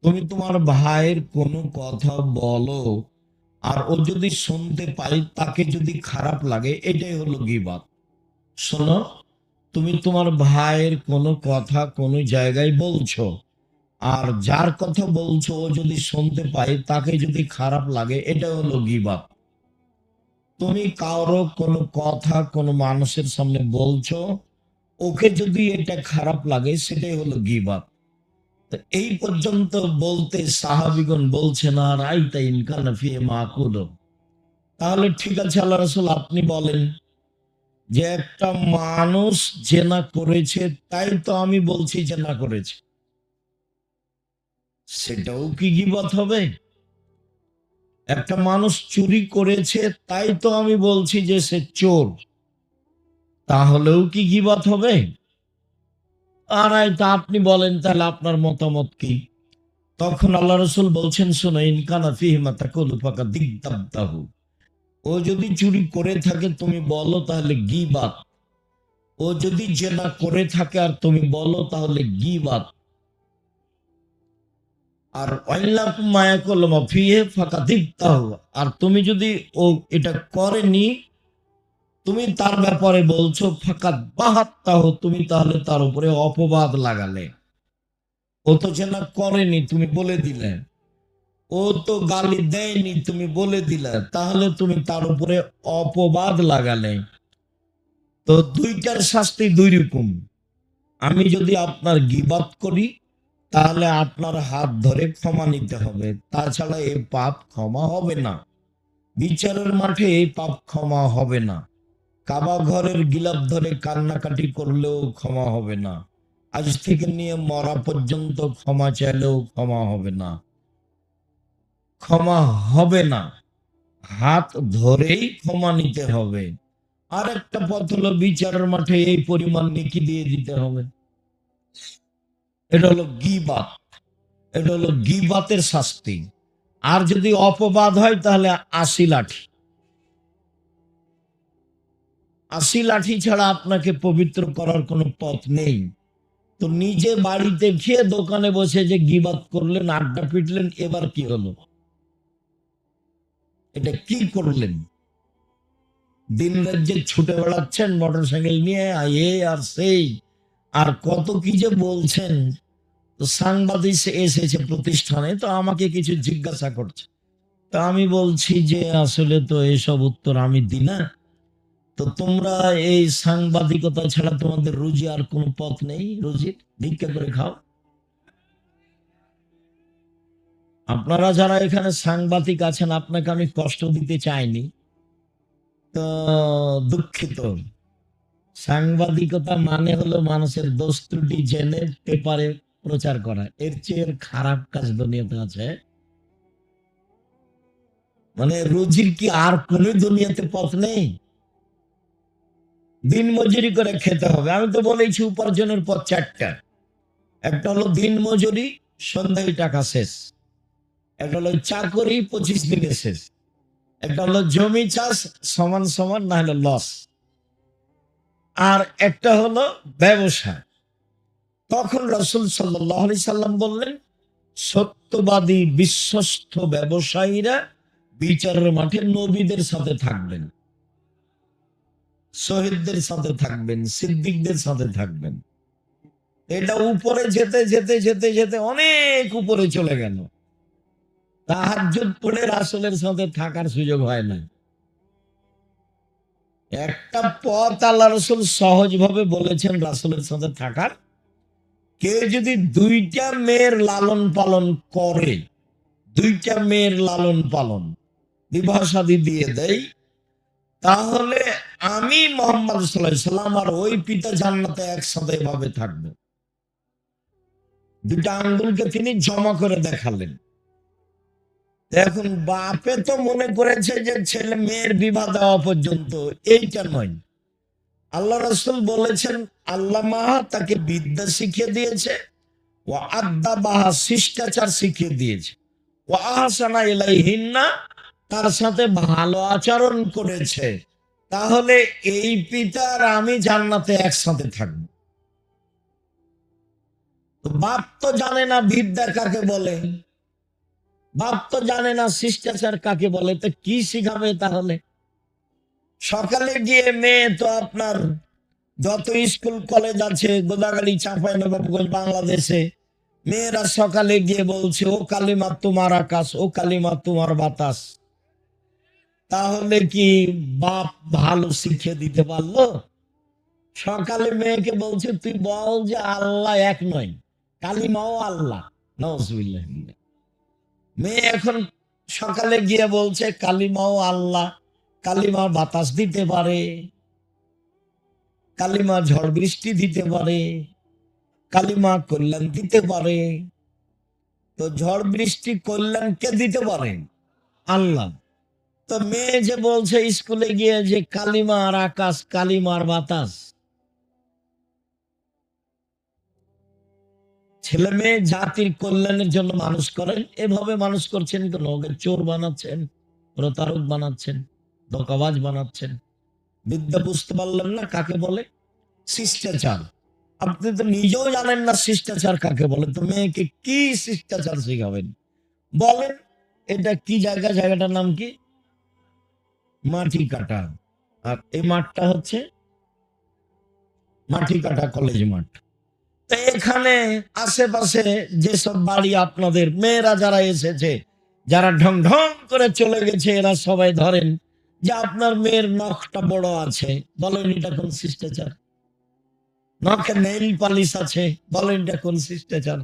তুমি তোমার ভাইয়ের কোনো কথা বলো আর ও যদি শুনতে পাই তাকে যদি খারাপ লাগে, এটাই হলো গীবত। শোনো, তুমি তোমার ভাইয়ের কোনো কথা কোনো জায়গায় বলছো, আর যার কথা বলছো ও যদি শুনতে পায় তাকে যদি খারাপ লাগে, এটা হলো গীবত। তুমি কারো কোনো কথা কোনো মানুষের সামনে বলছো, ওকে যদি এটা খারাপ লাগে, সেটাই হলো গীবত। তো এই পর্যন্ত বলতে সাহাবিগণ বলছেন আর আইতা ইনকানা ফি মাকুল। তাহলে ঠিক আছে আল্লাহ রাসূল, আপনি বলেন যে একটা মানুষ জেনা করেছে, তাই তো আমি বলছি জেনা করেছে, সেটাও কি গীবত হবে? একটা মানুষ চুরি করেছে, তাই তো আমি বলছি যে সে চোর, তাহলেও কি গীবত হবে? আর তা আপনি বলেন তাহলে আপনার মতামত কি? তখন আল্লাহ রাসূল বলছেন, শোনো, ইনকানা ফিহি মা তাকুলু ফাকাদিগতাহু। ও যদি চুরি করে থাকে তুমি বলো, তাহলে গীবাত। ও যদি জেনা করে থাকে আর তুমি বলো, তাহলে গীবাত। আর ওয়াইল্লাকুম মা ইয়াকুলু মা ফিহি ফাকাদিবতাহু। আর তুমি যদি ও এটা করেনি, তুমি তার ব্যাপারে বলছো ফাকাদ বাহাত্তাহু, তুমি তাহলে তার উপরে অপবাদ লাগালে। ও তো জেনা করেনি, তুমি বলে দিলে। ও তো গালি দেয়নি, তুমি বলে দিলে, তাহলে তুমি তার উপরে অপবাদ লাগালে। তো দুইটার শাস্তি দুই রকম। আমি যদি আপনার গীবত করি, তাহলে আপনার হাত ধরে ক্ষমা নিতে হবে, তাছাড়া এই পাপ ক্ষমা হবে না। বিচারের মাঠে এই পাপ ক্ষমা হবে না। কাবা ঘরের গিলাপ ধরে কান্নাকাটি করলেও ক্ষমা হবে না। আজ থেকে নিয়ে মরা পর্যন্ত ক্ষমা চাইলেও ক্ষমা হবে না। ক্ষমা হবে না, হাত ধরেই ক্ষমা নিতে হবে। আর একটা পথ হলো বিচারের মাঠে এই পরিমাণ নেকি দিয়ে দিতে হবে। এটা হলো গীবাত, এটা হলো গীবাতের শাস্তি। আর যদি অপবাদ হয়, তাহলে ৮০ লাঠি। ৮০ লাঠি ছাড়া আপনাকে পবিত্র করার কোনো পথ নেই। তো নিজে বাড়িতে খেয়ে দোকানে বসে যে গীবাত করলেন, আড্ডা পিটলেন, এবার কি হলো? এটা কি করলেন? দিন রাত যে ছুটে বেড়াচ্ছেন মোটর সাইকেল নিয়ে, এ আর সেই, আর কত কি যে বলছেন। তো সাংবাদিক এসেছে প্রতিষ্ঠানে, তো আমাকে কিছু জিজ্ঞাসা করছে। তা আমি বলছি যে আসলে তো এসব উত্তর আমি দিই না। তো তোমরা এই সাংবাদিকতা ছাড়া তোমাদের রুজি আর কোনো পথ নেই? রুজির ভিক্ষা করে খাও। আপনারা যারা এখানে সাংবাদিক আছেন, আপনাকে আমি কষ্ট দিতে চাইনি, তো দুঃখিত। সাংবাদিকতা মানে হলো মানুষের দোষ ত্রুটি জেনে পেপারে প্রচার করা। এর চেয়ে খারাপ কাজ দুনিয়াতে আছে? মানে রুজির কি আর কোন দুনিয়াতে পথ নেই? দিন মজুরি করে খেতে হবে। আমি তো বলেছি উপার্জনের পথ চারটা। একটা হলো দিন মজুরি, সন্ধ্যায় টাকা শেষ। একটা হলো চাকরি, 25 দিনে শেষ। একটা হলো জমি চাষ, সমান সমান না হলে লস। আর একটা হলো ব্যবসা। তখন রাসূল সাল্লাল্লাহু আলাইহি সাল্লাম বললেন, সত্যবাদী বিশ্বস্ত ব্যবসায়ীরা বিচারের মাঠে নবীদের সাথে থাকবেন, শহীদদের সাথে থাকবেন, সিদ্দিকদের সাথে থাকবেন। এটা উপরে যেতে যেতে যেতে যেতে অনেক উপরে চলে গেল। তাহাজ্জুদ পড়ে রাসূলের সাথে থাকার সুযোগ হয় না। একটা পথ আল্লাহ রাসূল সহজভাবে বলেছেন রাসূলের সাথে থাকার। কেউ যদি দুইটা মেয়ের লালন পালন করে, দুইটা মেয়ের লালন পালন বিবাহ শাদী দিয়ে দেয়, তাহলে আমি মুহাম্মদ সাল্লাল্লাহু আলাইহি সাল্লাম আর ওই পিতা জান্নাতে একসাথে এভাবে থাকবে। দুটা আঙ্গুলকে তিনি জমা করে দেখালেন। এখন বাপে তো মনে করেছে যে ছেলে মেয়ের বিবাহ দেওয়া পর্যন্ত, এইটা নয়। আল্লাহ রাসূল বলেছেন, আল্লাহ মাহা তাকে বিদ্যা শিখিয়ে দিয়েছে, ও আদ্দা বাহা শিষ্টাচার শিখিয়ে দিয়েছে, ও আহসানা ইলাইহিন্না তার সাথে ভালো আচরণ করেছে। তাহলে এই পিতা আর আমি জান্নাতে একসাথে থাকবো। তো বাপ তো জানে না বিদ্যা কাকে বলে, বাপ তো জানে না শিষ্টাচার কাকে বলে, তো কি শিখাবে তাহলে? সকালে গিয়ে মেয়ে তো আপনার যত স্কুল কলেজ আছে গোদাগাড়ি চাঁপাইনবাবগঞ্জ বাংলাদেশে, মেয়েরা সকালে গিয়ে বলছে ও কালিমা তোমার আকাশ, ও কালিমা তোমার বাতাস। তাহলে কি বাপ ভালো শিক্ষা দিতে পারলো? সকালে মেয়েকে বলছে তুই বল যে আল্লাহ এক নয়, কালিমাও আল্লাহ। নাউজুবিল্লাহ। মেয়ে এখন সকালে গিয়ে বলছে কালিমাও আল্লাহ, কালিমা বাতাস দিতে পারে, কালিমা ঝড় বৃষ্টি দিতে পারে, কালিমা কল্যাণ দিতে পারে। তো ঝড় বৃষ্টি কল্যাণ কে দিতে পারেন? আল্লাহ। তো মেয়ে যে বলছে স্কুলে গিয়ে যে কালিমার আকাশ, কালিমার বাতাস, ছেলে মেয়ে জাতির কল্যাণের জন্য মানুষ করেন, এভাবে মানুষ করছেন কেন? ওকে চোর বানাচ্ছেন, প্রতারক বানাচ্ছেন, ধোঁকাবাজ বানাচ্ছেন। বিদ্যা বুঝতে পারলেন না কাকে বলে? শিষ্টাচার। আপনি তো নিজেও জানেন না শিষ্টাচার কাকে বলে, তো মেয়েকে কি শিষ্টাচার শিখাবেন বলেন? এটা কি জায়গা? জায়গাটার নাম কি? মাটি কাটা। আর এই মাঠটা হচ্ছে মাটি কাটা কলেজ মাঠ। তো এখানে আশেপাশে যেসব বাড়ি আপনাদের মেয়েরা যারা এসেছে, যারা ঢং ঢং করে চলে গেছে, এরা সবাই ধরেন যে আপনার মেয়ের নখটা বড় আছে, বলেন এটা কোন শিষ্টাচার? নখে নেইল পালিশ আছে, বলেন এটা কোন শিষ্টাচার?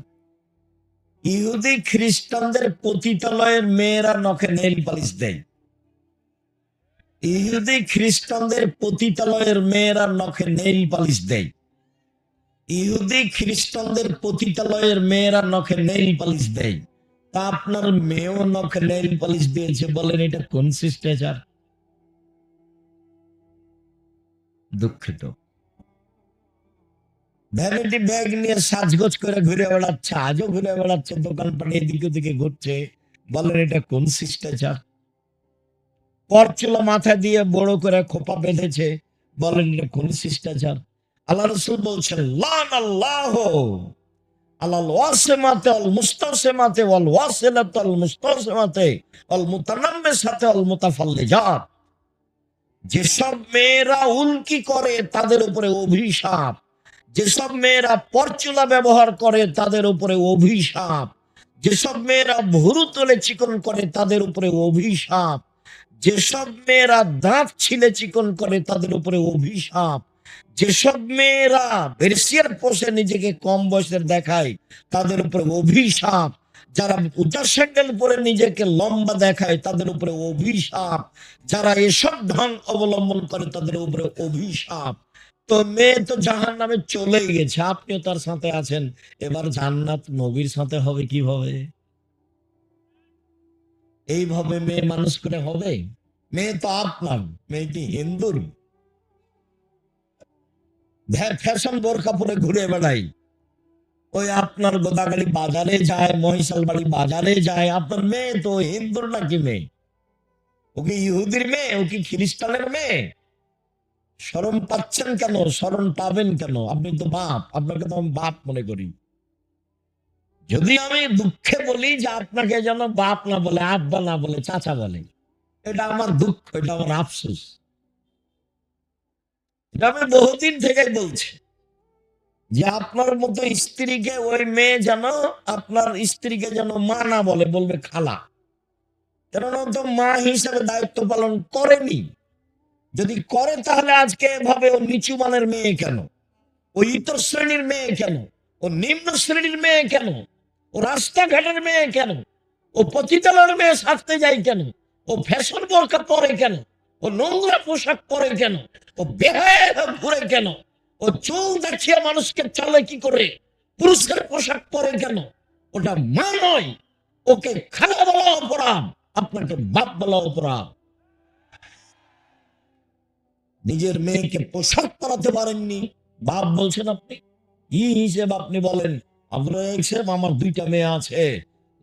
ইহুদি খ্রিস্টানদের পতিতালয়ের মেয়েরা নখে নেইল পালিশ দেয়। ইহুদি খ্রিস্টানদের পতিতালয়ের মেয়েরা নখে নেইল পালিশ দেয়। ইহুদি খ্রিস্টানদের পতিতালয়ের মেয়েরা নখে নেইল পালিশ দেয়। তা আপনার মেয়েও নখে নেইল পালিশ দিয়েছে, বলেন এটা কোন শিষ্টাচার? দুঃখিত। ভ্যানিটি ব্যাগ নিয়ে সাজগোজ করে ঘুরে বেড়াচ্ছে, আজও ঘুরে বেড়াচ্ছে, দোকানপাট এদিকে ওদিকে ঘুরছে, বলেন এটা কোন শিষ্টাচার? পরচুলা মাথা দিয়ে বড় করে খোপা বেঁধেছে, বলেন এটা কোন শিষ্টাচার? আল্লাহ রসুল বলছেন লান আল্লাহ আলাল ওয়াসিমাতে আল মুস্তাসিমাতে ওয়াল ওয়াসিলাতে আল মুস্তাসিমাতে আল মুতানাম্মিসাতে আল মুতাফাল্লিজাত। যেসব মেয়েরা উল্কি করে তাদের উপরে অভিশাপ, যেসব মেয়েরা পরচুলা ব্যবহার করে তাদের উপরে অভিশাপ, যেসব মেয়েরা ভুরু তুলে চিকন করে তাদের উপরে অভিশাপ, যেসব মেয়েরা দাঁত ছিলে চিকন করে তাদের উপরে অভিশাপ, যেসব মেয়েরা বেরসিয়ার পোষে নিজেকে কম বয়সের দেখায় তাদের উপরে অভিশাপ, যারা উঁচা স্যান্ডেল পরে নিজেকে লম্বা দেখায় তাদের উপরে অভিশাপ, যারা এসব ঢং অবলম্বন করে তাদের উপরে অভিশাপ। তো মেয়ে তো জাহান নামে চলে গেছে, আপনিও তার সাথে আছেন, এবার জান্নাত নবীর সাথে হবে কিভাবে? এইভাবে মেয়ে মানুষ করে হবে? মেয়ে তো আপনার, মেয়েটি হিন্দুর। ফ্যাশন বোরকা পরে ঘুরে বেড়াই, ওই আপনার গোদাগাড়ি বাজারে যায়, মহিশাল বাড়ি বাজারে যায়। আপনার মেয়ে তো হিন্দুর নাকি মেয়ে? ও কি ইহুদির মেয়ে? ও কি খ্রিস্টানের মেয়ে? শরম পাচ্ছেন কেন? শরম পাবেন কেন? আপনি তো বাপ, আপনাকে তো আমি বাপ মনে করি। যদি আমি দুঃখে বলি যে আপনাকে যেন বাপ না বলে, আব্বা না বলে, চাচা বলে, এটা আমার দুঃখ, এটা আমার আফসোস। এটা আমি বহুদিন থেকে বলছি যে আপনার মতো স্ত্রীকে ওই মেয়ে যেন আপনার স্ত্রীকে যেন মা না বলে, বলবে খালা। কেননা তো মা হিসেবে দায়িত্ব পালন করেনি। যদি করে তাহলে আজকে এভাবে ও নিচু মানের মেয়ে কেন? ও ইতর শ্রেণীর মেয়ে কেন? ও নিম্ন শ্রেণীর মেয়ে কেন? ও রাস্তাঘাটের মেয়ে কেন? ও পতিতালয়ের মেয়ে সাজতে যায় কেন? ও ফ্যাশন বোরকা পরে কেন? ও নোংরা পোশাক পরে কেন? ও বেহায়া হয়ে ঘুরে কেন? ও চুল দেখিয়ে মানুষকে চলে কি করে? পুরুষের পোশাক পরে কেন? ওটা মা নয়, ওকে খালা বলা অপরাধ, আপনাকে বাপ বলা অপরাধ। নিজের মেয়েকে পোশাক পরাতে পারেননি, বাপ বলছেন আপনি? কি হিসেবে আপনি বলেন আপনার আমার দুইটা মেয়ে আছে,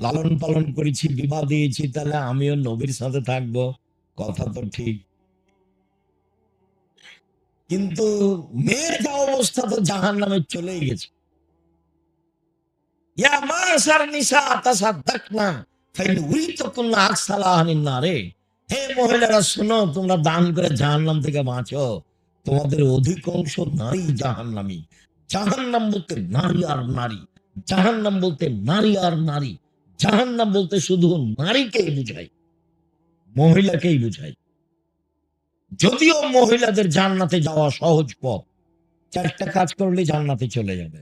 লালন পালন করেছি, বিবাহ দিয়েছি, তাহলে আমিও নবীর সাথে থাকবো? কথা তো ঠিক, কিন্তু মেয়ের যা অবস্থা তো জাহান নামে চলেই গেছে। ইয়া মাশার নিসা তাসাদ্দাকনা ফাইন উরিতুকুন্না আকসালাহানিন নারে। হে মহিলারা শোনো, তোমরা দান করে জাহান্নাম থেকে বাঁচো। তোমাদের অধিকাংশ নারী জাহান্নামী। জাহান্নাম বলতে নারী আর নারী, জাহান্নাম বলতে নারী আর নারী, জাহান্নাম বলতে শুধু নারীকেই বুঝায়, মহিলাকেই বুঝায়। যদিও মহিলাদের জান্নাতে যাওয়া সহজ পথ, চারটা কাজ করলে জান্নাতে চলে যাবে।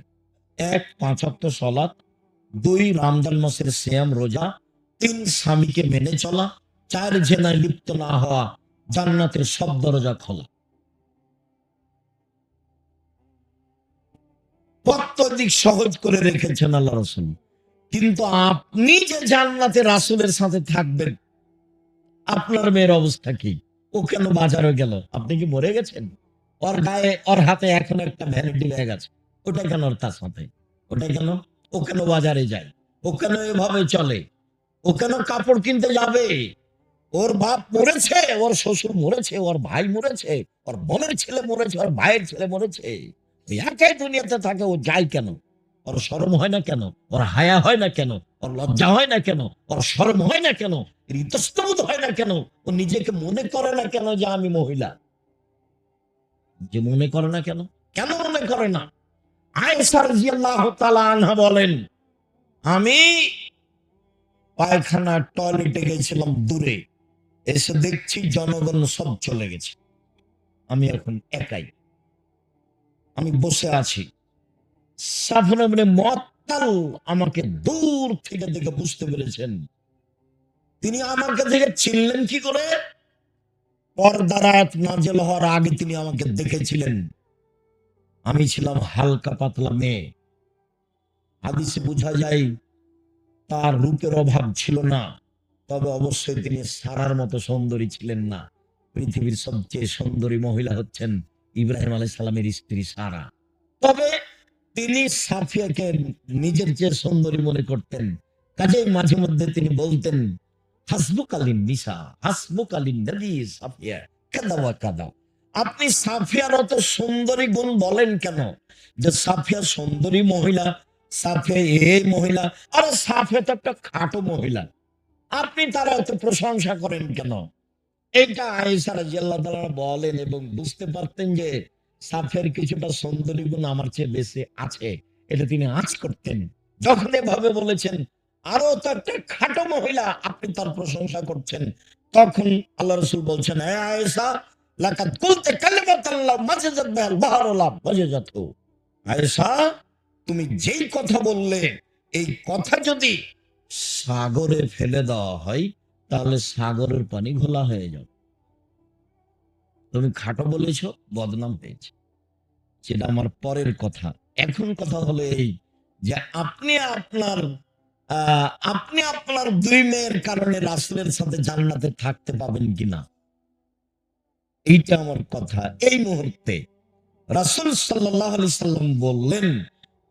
এক, 5 ওয়াক্ত সালাত। 2, রমজান মাসের সিয়াম রোজা। 3, স্বামীকে মেনে চলা। 4, জেনায় লিপ্ত না হওয়া। জান্নাতের সব দরজা খোলা। প্রত্যেক সহজ করে রেখেছেন আল্লাহ রাসূল। কিন্তু আপনি যে জান্নাতে রাসূলের সাথে থাকবেন, আপনার মেয়ের অবস্থা কি? ও কেন বাজারে গেল? আপনি কি মরে গেছেন? ওর গায়ে, ওর হাতে এখন একটা ভ্যানিটি ব্যাগ আছে, ওটা কেন ওর তার সাথে? ওটা কেন? ও কেন বাজারে যায়? ও কেন এভাবে চলে? ও কেন কাপড় কিনতে যাবে? ওর বাপ মরেছে, ওর শ্বশুর মরেছে, ওর ভাই মরেছে, ওর বোনের ছেলে মরেছে, ওর ভাইয়ের ছেলে মরেছে। ওই একাই দুনিয়াতে থাকে, ও যায় কেন? ওর শরম হয় না কেন? ওর হায়া হয় না কেন? ওর লজ্জা হয় না কেন? ওর শরম হয় না কেন? এর ইতস্তবোধ হয় না কেন? ও নিজেকে মনে করে না কেন যে আমি মহিলা? যে মনে করে না কেন? কেন মনে করে না? আয়েশা রাদিয়াল্লাহু তাআলা আনহা বলেন, আমি পায়খানা টয়লেটে গেছিলাম দূরে, এসে দেখছি জনগণ সব চলে গেছে, আমি এখন একাই, আমি বসে আছি। সাফওয়ান ইবনে মুআত্তাল আমাকে দূর থেকে দেখে বুঝতে পেরেছেন। তিনি আমাকে দেখে চিনলেন কি করে? পর্দার আয়াত নাযিল হওয়ার আগে তিনি আমাকে দেখেছিলেন। আমি ছিলাম হালকা পাতলা মেয়ে। হাদিসে বোঝা যায় তার রূপের অভাব ছিল না, তবে অবশ্যই তিনি সারার মতো সুন্দরী ছিলেন না। পৃথিবীর সবচেয়ে সুন্দরী মহিলা হচ্ছেন ইব্রাহিম আলাইহিস সালামের স্ত্রী সারা। তবে তিনি সাফিয়াকে নিজের চেয়ে সুন্দরী মনে করতেন। কাজেই মাঝে মধ্যে তিনি বলতেন, হাসবুকালিন নিসা, হাসবুকালিন নবী সাফিয়া কাদা ওয়া কাদা। আপনি সাফিয়ার অত সুন্দরী গুণ বলেন কেন? যে সাফিয়া সুন্দরী মহিলা, সাফিয়া এই মহিলা, আরে সাফিয়া তো একটা খাটো মহিলা, আপনি তার এত প্রশংসা করেন কেন? এটা আয়েশা রাদিয়াল্লাহু তাআলা বলেন, এবং বুঝতে পারতেন যে সাফের কিছুটা সুন্দরী গুণ আমার চেয়ে বেশি আছে, এটা তিনি আঁচ করতেন। যখন এভাবে বলেছেন, আরো তো একটা খাটো মহিলা, আপনি তার প্রশংসা করছেন, তখন আল্লাহ রাসূল বলছেন, হে আয়েশা, লাকাদ কুলতা কালিমাতান লাউ মাজাজাত বিহাল বাহরু লা ওয়াজাজাতহু। আয়েশা, তুমি যেই কথা বললে, এই কথা যদি সাগরে ফেলে দেওয়া হয়, তাহলে সাগরের পানি ঘোলা হয়ে যাবে। তুমি খাটো বলেছো, বদনাম পেয়েছে, সেটা আমার পরের কথা। এখন কথা হলো এই যে আপনি আপনার 2 মেয়ের কারণে রাসূলের সাথে জান্নাতে থাকতে পাবেন কিনা, এইটা আমার কথা। এই মুহূর্তে রাসূল সাল্লাল্লাহু আলাইহি সাল্লাম বললেন,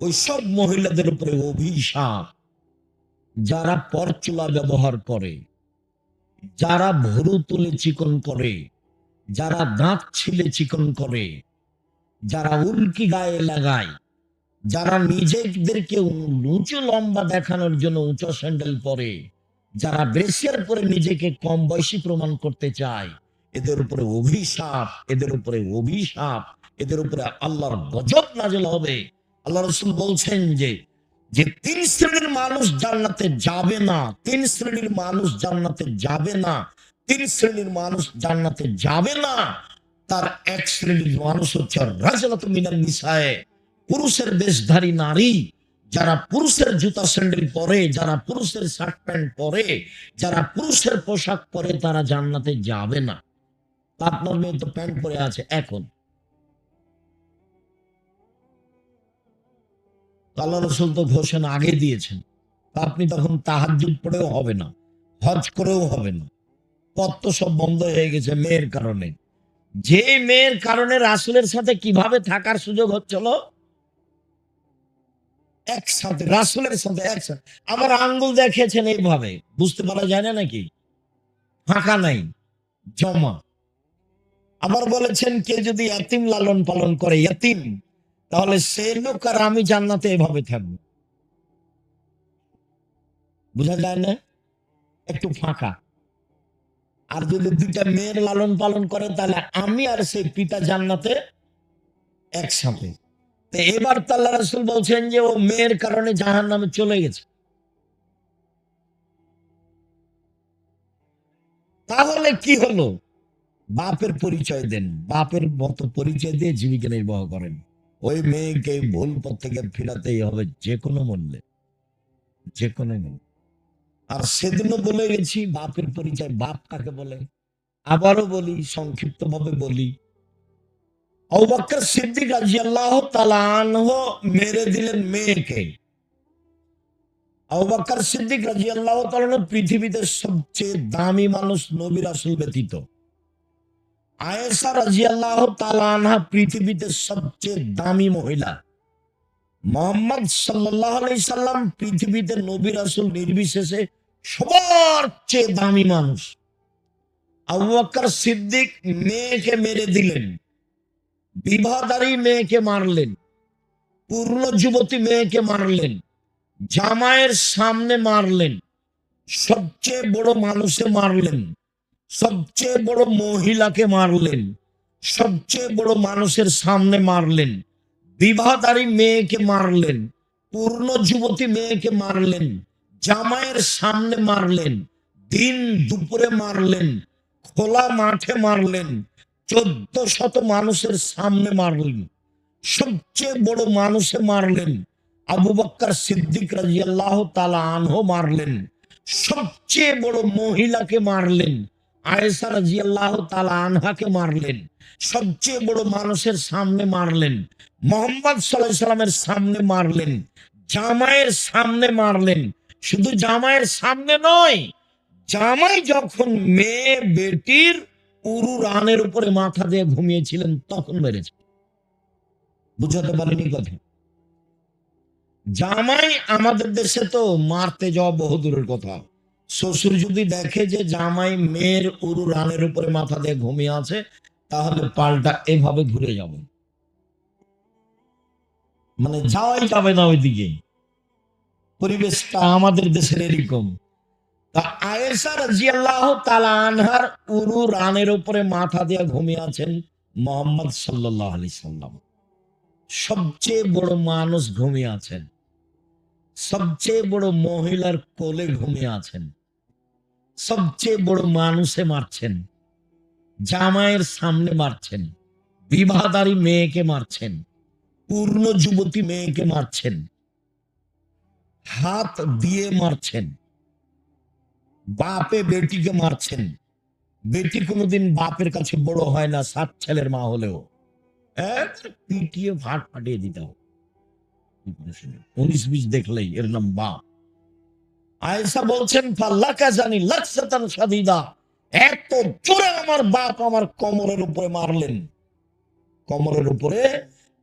ওই সব মহিলাদের উপরে অভিশাপ যারা পরচুলা ব্যবহার করে, যারা ভুরু তুলে চিকন করে, যারা দাঁত ছিলে চিকন করে, যারা উল্কি গায়ে লাগায়, যারা নিজেদেরকে উঁচু লম্বা দেখানোর জন্য উঁচু স্যান্ডেল পরে, যারা ব্রেসিয়ার পরে নিজেকে কম বয়সী প্রমাণ করতে চায়, এদের উপরে অভিশাপ, এদের উপরে অভিশাপ, এদের উপরে আল্লাহর গজব নাযিল হবে। আল্লাহ রাসূল বলছেন যে যে 3 শ্রেণীর মানুষ জান্নাতে যাবে না, 3 শ্রেণীর মানুষ জান্নাতে যাবে না, 3 শ্রেণীর মানুষ জান্নাতে যাবে না। তার এক শ্রেণীর মানুষ হচ্ছে রাজলাতু মিনান নিসায়ে, পুরুষের বেশধারী নারী, যারা পুরুষের জুতা স্যান্ডেল পরে, যারা পুরুষের শার্ট প্যান্ট পরে, যারা পুরুষের পোশাক পরে, তারা জান্নাতে যাবে না। আপনার মেয়ে তো প্যান্ট পরে আছে এখন, আল্লাহ রাসূল তো ঘোষণা আগে দিয়েছেন। তা আপনি তখন তাহাজ্জুদ পড়েও হবে না, হজ করেও হবে না, পথ তো সব বন্ধ হয়ে গেছে মেয়ের কারণে। যে মেয়ের কারণে রাসূলের সাথে কিভাবে থাকার সুযোগ হচ্ছিল, একসাথে রাসূলের সাথে একসাথে। আবার আঙ্গুল দেখিয়েছেন এইভাবে, বুঝতে পারা যায় না নাকি? ফাঁকা নাই, জমা। আবার বলেছেন কে যদি এতিম লালন পালন করে, এতিম, তাহলে সে লোক আর আমি জান্নাতে এভাবে থাকবো। বোঝা যায় না? একটু ফাঁকা। আর যদি দুইটা মেয়ের লালন পালন করে তাহলে আমি আর সেই পিতা জান্নাতে একসাথে। তো এবার তো আল্লাহ রাসূল বলছেন যে ও মেয়ের কারণে জাহান্নামে চলে গেছে। তাহলে কি হলো? বাপের পরিচয় দেন, বাপের মতো পরিচয় দিয়ে জীবিকা নির্বাহ করেন। ওই মেয়েকে ভুল পথ থেকে ফিরাতেই হবে যে কোনো মূল্যে, যে কোনো মূল্যে। আর সেদিনও বলে গেছি বাপের পরিচয়, বাপ কাকে বলে। আবারও বলি, সংক্ষিপ্ত ভাবে বলি। আবু বকর সিদ্দিক রাদিয়াল্লাহু তাআলা আনহু মেরে দিলেন মেয়েকে। আবু বকর সিদ্দিক রাদিয়াল্লাহু তাআলা আনহু পৃথিবীতে সবচেয়ে দামি মানুষ নবী রাসূল ব্যতীত। আয়েশা রাদিয়াল্লাহু তাআলা আনহা পৃথিবীতে সবচেয়ে দামি মহিলা। মুহাম্মদ সাল্লাল্লাহু আলাইহি সাল্লাম পৃথিবীতে নবী রাসূল নির্বিশেষে সবার চেয়ে দামি মানুষ। আবু বকর সিদ্দিক মেয়েকে মেরে দিলেন, বিবাহদারী মেয়েকে মারলেন, পূর্ণ যুবতী মেয়েকে মারলেন, জামাইয়ের সামনে মারলেন, সবচেয়ে বড় মানুষে মারলেন, সবচেয়ে বড় মহিলাকে মারলেন, সবচেয়ে বড় মানুষের সামনে মারলেন, বিবাহদারী মেয়েকে মারলেন, পূর্ণ যুবতী মেয়েকে মারলেন, জামাইয়ের সামনে মারলেন, দিন দুপুরে মারলেন, খোলা মাঠে মারলেন, 1400 মানুষের সামনে মারলেন, সবচেয়ে বড় মানুষে মারলেন, আবু বকর সিদ্দিক রাদিয়াল্লাহু তাআলা আনহু মারলেন, সবচেয়ে বড় মহিলাকে মারলেন, আয়েশা রাদিয়াল্লাহু তাআলা আনহাকে মারলেন, সবচেয়ে বড় মানুষের সামনে মারলেন, মুহাম্মদ সাল্লাল্লাহু আলাইহি সাল্লামের সামনে মারলেন, জামাইয়ের সামনে মারলেন। শুধু জামাইয়ের সামনে নয়, জামাই যখন মেয়ে বেটির উরু রানের উপরে মাথা দিয়ে ঘুমিয়েছিলেন তখন মেরেছে। বুঝাতে পারিনি কথা? জামাই আমাদের দেশে তো মারতে যাওয়া বহুদূরের কথা। শ্বশুর যদি দেখে যে জামাই মেয়ের উরু রানের উপরে মাথা দিয়ে ঘুমিয়ে আছে, তাহলে পাল্টা এভাবে ঘুরে যাবে, মানে যাওয়াই যাবে না ওইদিকে। পরিবেশটা আমাদের দেশের এরকম। তা আয়েশা রাদিয়াল্লাহু তাআলা আনহার উরু রানের উপরে মাথা দিয়ে ঘুমিয়ে আছেন মুহাম্মদ সাল্লাল্লাহু আলাইহি সাল্লাম। সবচেয়ে বড় মানুষ ঘুমিয়ে আছেন, সবচেয়ে বড় মহিলার কোলে ঘুমিয়ে আছেন, সবচেয়ে বড় মানুষে মারছেন, জামাইয়ের সামনে মারছেন, বিবাহদারী মেয়েকে মারছেন, পূর্ণ যুবতী মেয়েকে মারছেন, হাত দিয়ে মারছেন, বাপে বেটিকে মারছেন। বেটি কোনোদিন বাপের কাছে বড় হয় না, 7 ছেলের মা হলেও পিটিয়ে ভাট ফাটিয়ে দিতে হবে। 19-20 দেখলেই এর নাম বাপ। আয়েশা বলছেন ফাল্লাকা জানি লাকসাতান শাদীদা, এত জোরে আমার বাপ আমার কোমরের উপরে মারলেন, কোমরের উপরে,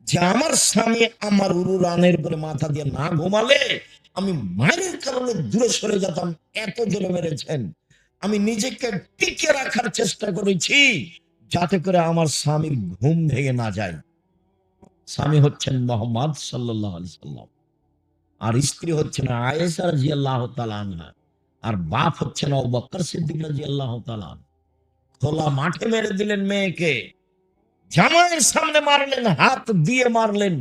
যে আমার স্বামী আমার উরু রানের উপরে মাথা দিয়ে না ঘুমালে আমি মায়ের কারণে দূরে সরে যেতাম, এত জোরে মেরেছেন। আমি নিজেকে টিকে রাখার চেষ্টা করেছি যাতে করে আমার স্বামীর ঘুম ভেঙে না যায়। স্বামী হচ্ছেন মুহাম্মদ সাল্লাল্লাহু আলাইহি সাল্লাম, আর স্ত্রী হচ্ছেন আয়েশা রাদিয়াল্লাহু তাআলা আনহা, আর বাপ হচ্ছেন আবু বকর সিদ্দিক রাদিয়াল্লাহু তাআলা। খোলা মাঠে মেরে দিলেন মেয়েকে, জামাইয়ের সামনে মারলেন, হাত দিয়ে মারলেন,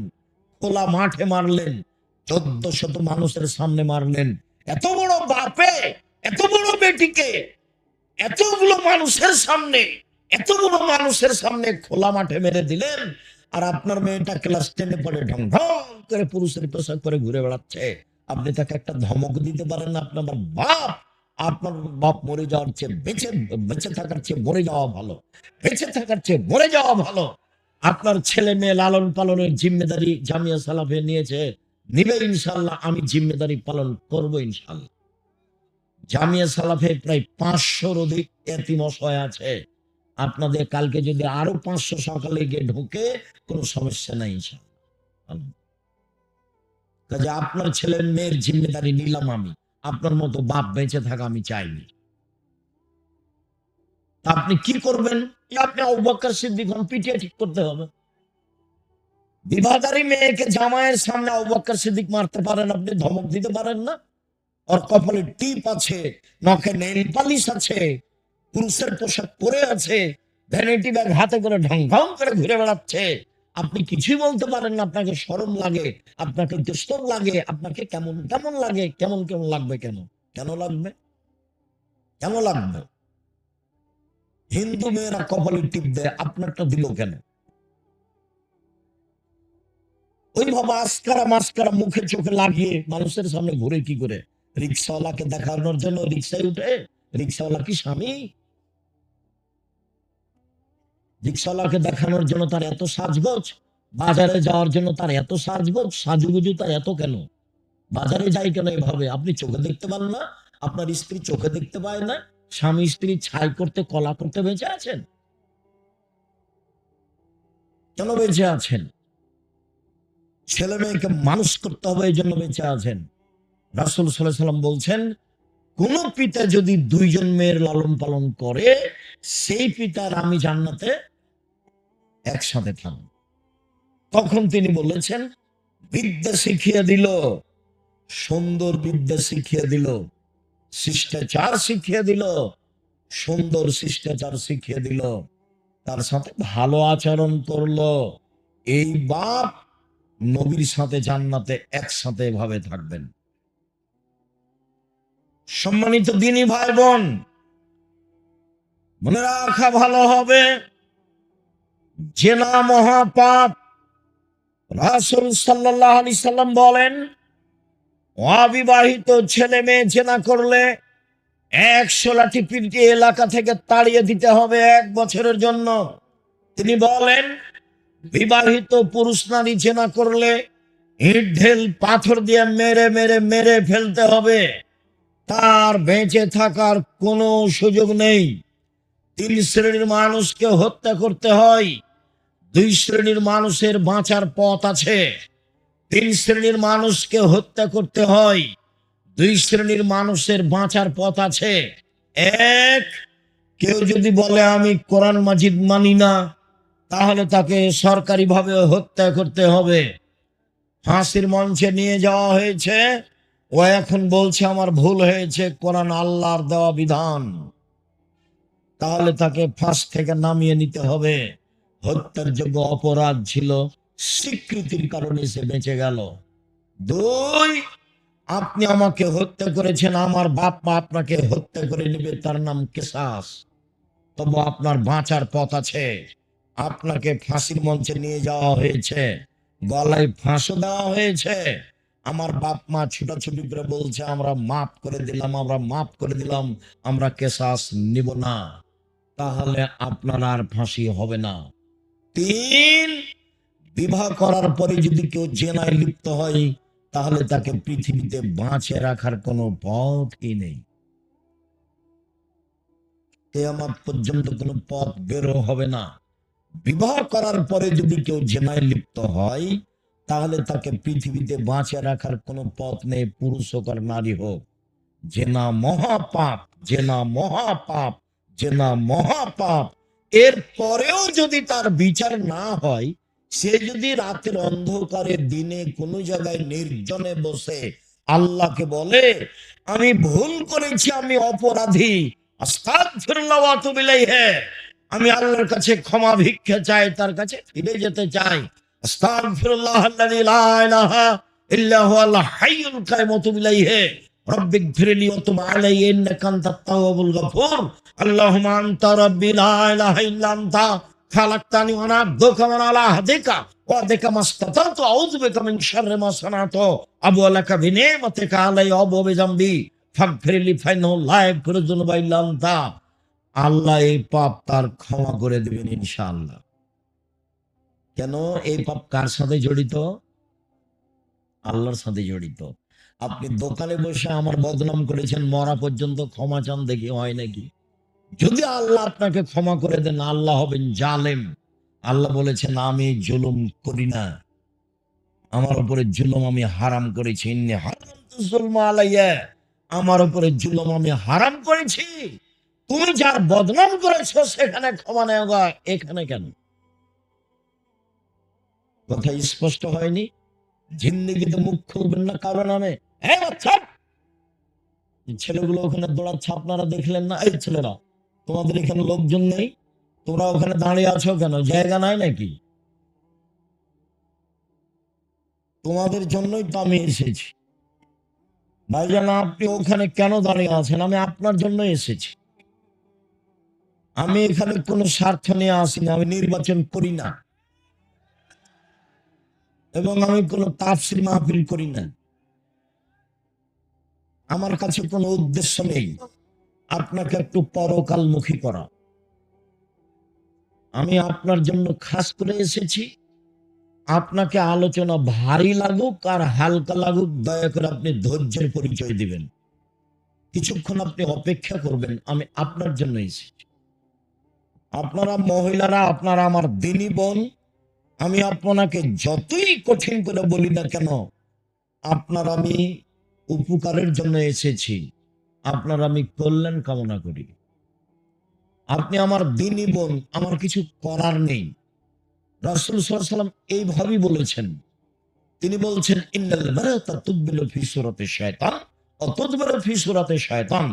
খোলা মাঠে মারলেন, 1400 মানুষের সামনে মারলেন। এত বড় বাপে এত বড় বেটিকে এতগুলো মানুষের সামনে, এত বড় মানুষের সামনে খোলা মাঠে মেরে দিলেন। আর আপনার মেয়েটা ক্লাস 10-এ পড়ে, ঢং ঢং করে পুরুষের পোশাক পরে ঘুরে বেড়াচ্ছে। আপনি তাকে একটা ধমক দিতে পারেন না? আপনার বাপ, আপনার বাপ মরে যাওয়ার চেয়ে বেঁচে থাকার চেয়ে মরে যাওয়া ভালো, বেঁচে থাকার চেয়ে মরে যাওয়া ভালো। আপনার ছেলে মেয়ে লালন পালনের জিম্মেদারি জামিয়া সালাফে নিয়েছে, নিবে ইনশাল্লাহ, আমি জিম্মেদারি পালন করব ইনশাল্লাহ। জামিয়া সালাফে প্রায় 500-র অধিক এতিম অসহায় আছে। আপনাদের কালকে যদি আরো 500 সকালে গিয়ে ঢোকে কোনো সমস্যা নাই ইনশাআল্লাহ। কাজে আপনার ছেলের মেয়ের জিম্মেদারি নিলাম আমি, আপনার মতো বাপ বেঁচে থাকা আমি চাইনি। তা আপনি কি করবেন? আপনি আবু বকর সিদ্দিক হন, পিটিয়ে ঠিক করতে হবে। বিবাহদারী মেয়েকে জামাইয়ের সামনে আবু বকর সিদ্দিক মারতে পারেন, আপনি ধমক দিতে পারেন না? ওর কপালে টিপ আছে, নখে নেইল পালিশ আছে, পুরুষের পোশাক পরে আছে, ভ্যানিটি ব্যাগ হাতে করে ঢং ঢং করে ঘুরে বেড়াচ্ছে, আপনি কিছুই বলতে পারেন না, আপনাকে শরম লাগে, আপনাকে দুষ্টম লাগে, আপনাকে কেমন কেমন লাগে, কেমন কেমন লাগবে, কেন কেন লাগবে, কেন লাগবে? হিন্দু মেয়েরা কপালে টিপ দেয়, আপনারটা দিল কেন? ওইভাবে আস্কারা মাস্কারা মুখে চোখে লাগিয়ে মানুষের সামনে ঘুরে কি করে? রিক্সাওয়ালাকে দেখানোর জন্য রিক্সায় উঠে? রিক্সাওয়ালা কি স্বামী? রিক্সাওয়ালাকে দেখানোর জন্য তার এত সাজগোজ, বাজারে যাওয়ার জন্য তার এত সাজগোজ, সাজুগুজু তার এত কেন? বাজারে যাই কেন এভাবে? আপনি চোখে দেখতে পান না? আপনার স্ত্রী চোখে দেখতে পায় না? স্বামী স্ত্রী ছাই করতে কলা করতে বেঁচে আছেন? কেন বেঁচে আছেন? ছেলে মেয়েকে মানুষ করতে হবে, এই জন্য বেঁচে আছেন। রাসূল সাল্লাল্লাহু আলাইহি ওয়াসাল্লাম বলছেন, কোন পিতা যদি দুইজন মেয়ের লালন পালন করে, সেই পিতার আমি জান্নাতে একসাথে থাকব। তখন তিনি বলেছেন, বিদ্যা শিখিয়ে দিল, সুন্দর বিদ্যা শিখিয়ে দিল, শিষ্টাচার শিখিয়ে দিল, সুন্দর শিষ্টাচার শিখিয়ে দিল, তার সাথে ভালো আচরণ করলো। এই বাপ নবীর সাথে জান্নাতে একসাথে এভাবে থাকবেন। সম্মানিত দিনী ভাই বোন, মনে রাখা ভালো হবে, জেনা মহাপাপ। রাসূল সাল্লাল্লাহু আলাইহি সাল্লাম বলেন, অবিবাহিত ছেলে মেয়ে জেনা করলে 100 লাঠি পিটিয়ে এলাকা থেকে তাড়িয়ে দিতে হবে 1 বছরের জন্য। তিনি বলেন, বিবাহিত পুরুষ নারী জেনা করলে ইট ঢেল পাথর দিয়ে মেরে মেরে মেরে ফেলতে হবে, তার বেঁচে থাকার কোনো সুযোগ নেই। 3 শ্রেণীর মানুষকে হত্যা করতে হয়, 2 শ্রেণীর মানুষের বাঁচার পথ আছে। 3 শ্রেণীর মানুষকে হত্যা করতে হয়, 2 শ্রেণীর মানুষের বাঁচার পথ আছে। এক, কেউ যদি বলে আমি কোরআন মাজিদ মানি না, তাহলে তাকে সরকারিভাবে হত্যা করতে হবে। ফাঁসির মঞ্চে নিয়ে যাওয়া হয়েছে, ও এখন বলছে আমার ভুল হয়েছে, কোরআন আল্লাহর দেওয়া বিধান, তাহলে তাকে ফাঁস থেকে নামিয়ে নিতে হবে। হত্যার যোগ্য অপরাধ ছিল, স্বীকৃতির কারণে সে বেঁচে গেল। 2, আপনি আমাকে হত্যা করেছেন, আমার বাপ মা আপনাকে হত্যা করে নেবে, তার নাম কিসাস, তবে আপনার বাঁচার পথ আছে। আপনাকে ফাঁসির মঞ্চে নিয়ে যাওয়া হয়েছে, গলায় ফাঁসও দেওয়া হয়েছে, আমার বাপ মা ছোটাছুটি করে বলছে আমরা মাফ করে দিলাম, আমরা মাফ করে দিলাম, আমরা কিসাস নিব না, তাহলে আপনার আর ফাঁসি হবে না। 3, বিবাহ করার পরে যদি কেউ জেনায় লিপ্ত হয়, তাহলে তাকে পৃথিবীতে বাঁচিয়ে রাখার কোনো পথই নেই, কিয়ামত পর্যন্ত কোনো পথ বেরো হবে না। বিবাহ করার পরে যদি কেউ জেনায় লিপ্ত হয়, তাহলে তাকে পৃথিবীতে বাঁচিয়ে রাখার কোনো পথ নেই, পুরুষ হোক আর নারী হোক। জেনা মহাপাপ, জেনা মহাপাপ, জেনা মহাপাপ। এর পরেও যদি তার বিচার না হয়, সে যদি রাতের অন্ধকারে দিনে কোনো জায়গায় নির্জনে বসে আল্লাহকে বলে আমি ভুল করেছি, আমি অপরাধী, আস্তাগফিরুল্লাহ ওয়া আতুবু ইলাইহি, আমি আল্লাহর কাছে ক্ষমা ভিক্ষা চাই, তার কাছে ফিরে যেতে চাই, আস্তাগফিরুল্লাহ আল্লাযী লা ইলাহা ইল্লা হুয়াল হাইয়ুল কাইয়ুম ওয়া আতুবু ইলাইহি, রব্বিগফিরলি ওয়া তুব আলাইয়া ইন্নাকা আনতাত তাওয়াবুল গফুর, আল্লাহুম্মা আনতা রাব্বি লা ইলাহা ইল্লা আনতা খালাকতানি ওয়া আনা আবদুকা ওয়া আলা আহদিকা ওয়া আদিকা মাসতাতাতু আউযু বিকা মিন শাররি মা সানাতু আবু লাকা বিনিমাতিকা আলাইয়া ওয়া আবু বিযামবি ফাগফিরলি ফাইন্নাহু লা ইয়াগফিরুয যুনুবা ইল্লা আনতা। আল্লাহ এই পাপ তার ক্ষমা করে দিবেন ইনশাআল্লাহ। কেন? এই পাপ কার সাথে জড়িত? আল্লাহর সাথে জড়িত। আপনি দোকানে বসে আমার বদনাম করেছেন, মরা পর্যন্ত ক্ষমা চান, দেখি হয় নাকি? যদি আল্লাহ আপনাকে ক্ষমা করে দেন, আল্লাহ হবেন জালেম। আল্লাহ বলেছেন আমি জুলুম করি না, আমার উপরে জুলুম আমি হারাম করেছি, ইন্নী হারামতু যুলমা আলাইয়া, আমার উপরে জুলুম আমি হারাম করেছি। তুমি যার বদনাম করেছো সেখানে ক্ষমা নেওয়া গা, এখানে কেন? কথা স্পষ্ট হয়নি? জিন্দেগিতে মুখ খুলবেন না কারো নামে। এই বাচ্চা, ছেলেগুলো ওখানে দৌড়াচ্ছে, আপনারা দেখলেন না? এই ছেলেরা, তোমাদের এখানে লোকজন নেই, তোমরা ওখানে দাঁড়িয়ে আছো কেন? জায়গা নাই নাকি? তোমাদের জন্যই তো আমি এসেছি। ভাইজান, আপনি ওখানে কেন দাঁড়িয়ে আছেন? আমি আপনার জন্য এসেছি। আমি এখানে কোনো স্বার্থ নিয়ে আসিনি, আমি নির্বাচন করি না, এবং আমি কোনো তাফসীর মাহফিল করি না। আমার কাছে কোনো উদ্দেশ্য নেই আপনাকে একটু পরকালমুখী করা। আমি আপনার জন্য খাস করে এসেছি। আপনাকে আলোচনা ভারী লাগুক আর হালকা লাগুক, দয়া করে আপনি ধৈর্যের পরিচয় দিবেন। কিছুক্ষণ আপনি অপেক্ষা করবেন, আমি আপনার জন্য এসেছি। আপনারা মহিলারা, আপনারা আমার দিনী বোন। আমি আপনাকে যতই কঠিন করে বলি না কেন, আপনার আমি উপকারের জন্য এসেছি, আপনার আমি কল্যাণ কামনা করি। আপনি আমার দিনী বোন, আমার কিছু করার নেই। রাসূল সাল্লাল্লাহু আলাইহি ওয়াসাল্লাম এইভাবেই বলেছেন। তিনি বলছেন, ইন্নাল মারাতা তুকবিলু ফি সূরাতি শায়তান ওয়া তুদবিরু ফি সূরাতি শায়তান।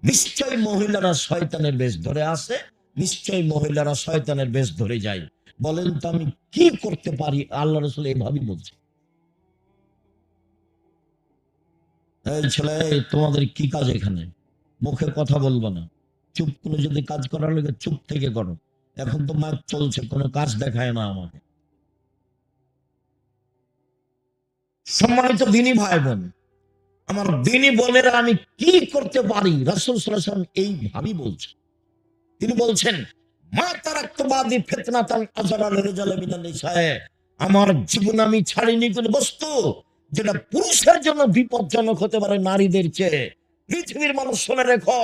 নিশ্চয় মহিলারা শয়তানের বেশ ধরে আসে, নিশ্চয় মহিলারা শয়তানের বেশ ধরে যায়। বলেন তো আমি কি করতে পারি? আল্লাহ রাসূল এইভাবেই বলছেন। এই ছেলে, তোমাদের কি কাজ এখানে? মুখে কথা বলবো না, চুপ করে যদি কাজ করার লাগে চুপ থেকে করো। এখন তো মাইক চলছে, কোনো কাজ দেখায় না আমাকে। সম্মানিত দিনী ভাই বোন, আমার দিনী বোনেরা, আমি কি করতে পারি? রাসূল সাল্লাল্লাহু আলাইহি ওয়াসাল্লাম এইভাবেই বলছেন। তিনি বলছেন, মা তারাকতু বাদি ফিতনাতান আযরা লিরিজালি মিনান নিসায়ে। আমার জীবন আমি ছাড়িনি কোন বস্তু যেটা পুরুষের জন্য বিপজ্জনক হতে পারে নারীদের চেয়ে। পৃথিবীর মানুষ শুনে রেখো,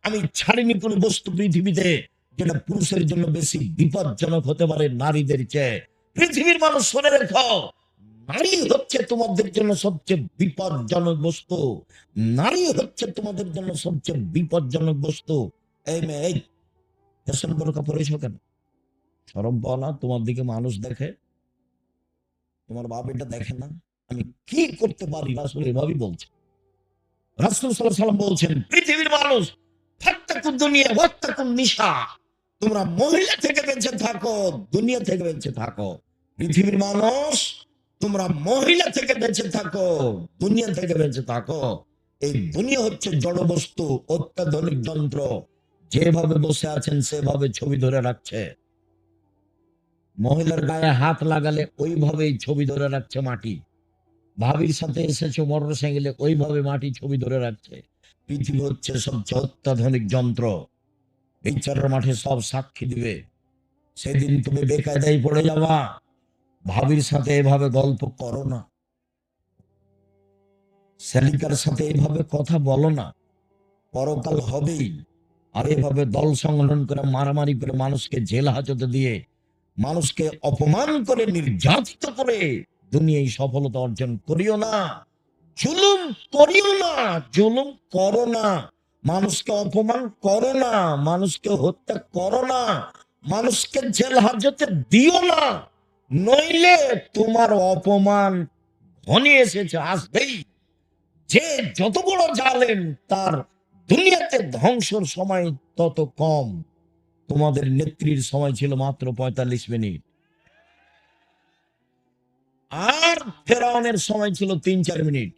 আমি ছাড়িনি কোন বস্তু পৃথিবীতে যেটা পুরুষের জন্য বেশি বিপজ্জনক হতে পারে নারীদের চেয়ে। পৃথিবীর মানুষ শুনে রেখো, নারী হচ্ছে তোমাদের জন্য সবচেয়ে বিপজ্জনক বস্তু। নারী হচ্ছে তোমাদের জন্য সবচেয়ে বিপজ্জনক বস্তু। এই মেয়ে, এই ফ্যাশন বোরকা পরেছো কেন? শরম পাও না? তোমার দিকে মানুষ দেখে, তোমার বাপ এটা দেখে না? আমি কি করতে পারি? রাসূল এভাবেই বলছেন। রাসূল সাল্লাল্লাহু আলাইহি ওয়াসাল্লাম বলছেন, পৃথিবীর মানুষ, ফাত্তাকুদ দুনিয়া ওয়াত্তাকুন নিসা। তোমরা মহিলা থেকে বেঁচে থাকো, দুনিয়া থেকে বেঁচে থাকো। পৃথিবীর মানুষ, তোমরা মহিলা থেকে বেঁচে থাকো, দুনিয়া থেকে বেঁচে থাকো। এই দুনিয়া হচ্ছে জড় বস্তু, অত্যাধুনিক যন্ত্র। যেভাবে বসে আছেন সেভাবে ছবি ধরে রাখছে। মহিলার গায়ে হাত লাগালে ওইভাবেই ছবি ধরে রাখছে মাটি। ভাবির সাথে এসেছে মোটর সাইকেলে, ওইভাবে মাটি ছবি ধরে রাখছে। পৃথিবী হচ্ছে সবচেয়ে অত্যাধুনিক যন্ত্র। বিচারের মাঠে সব সাক্ষী দিবে। সেদিন তুমি বেকায়দায় পড়ে যাবা। ভাবির সাথে এভাবে গল্প করো না, শ্যালিকার সাথে এভাবে কথা বলো না। পরকাল হবেই। আর এভাবে দল সংগঠন করে, মারামারি করে, মানুষকে জেল হাজতে দিয়ে, মানুষকে অপমান করে, নির্যাতিত করে দুনিয়ায় সফলতা অর্জন করিও না। জুলুম করিও না, জুলুম করো না। মানুষকে অপমান করো না, মানুষকে হত্যা করো না, মানুষকে জেল হাজতে দিও না। নইলে তোমার অপমান ঘনিয়ে এসেছে, আসবেই। যে যত বড় জালেম, তার দুনিয়াতে ধ্বংসর সময় তত কম। তোমাদের নেত্রীর সময় ছিল মাত্র ৪৫ মিনিট, আর ফেরাউনের সময় ছিল ৩-৪ মিনিট।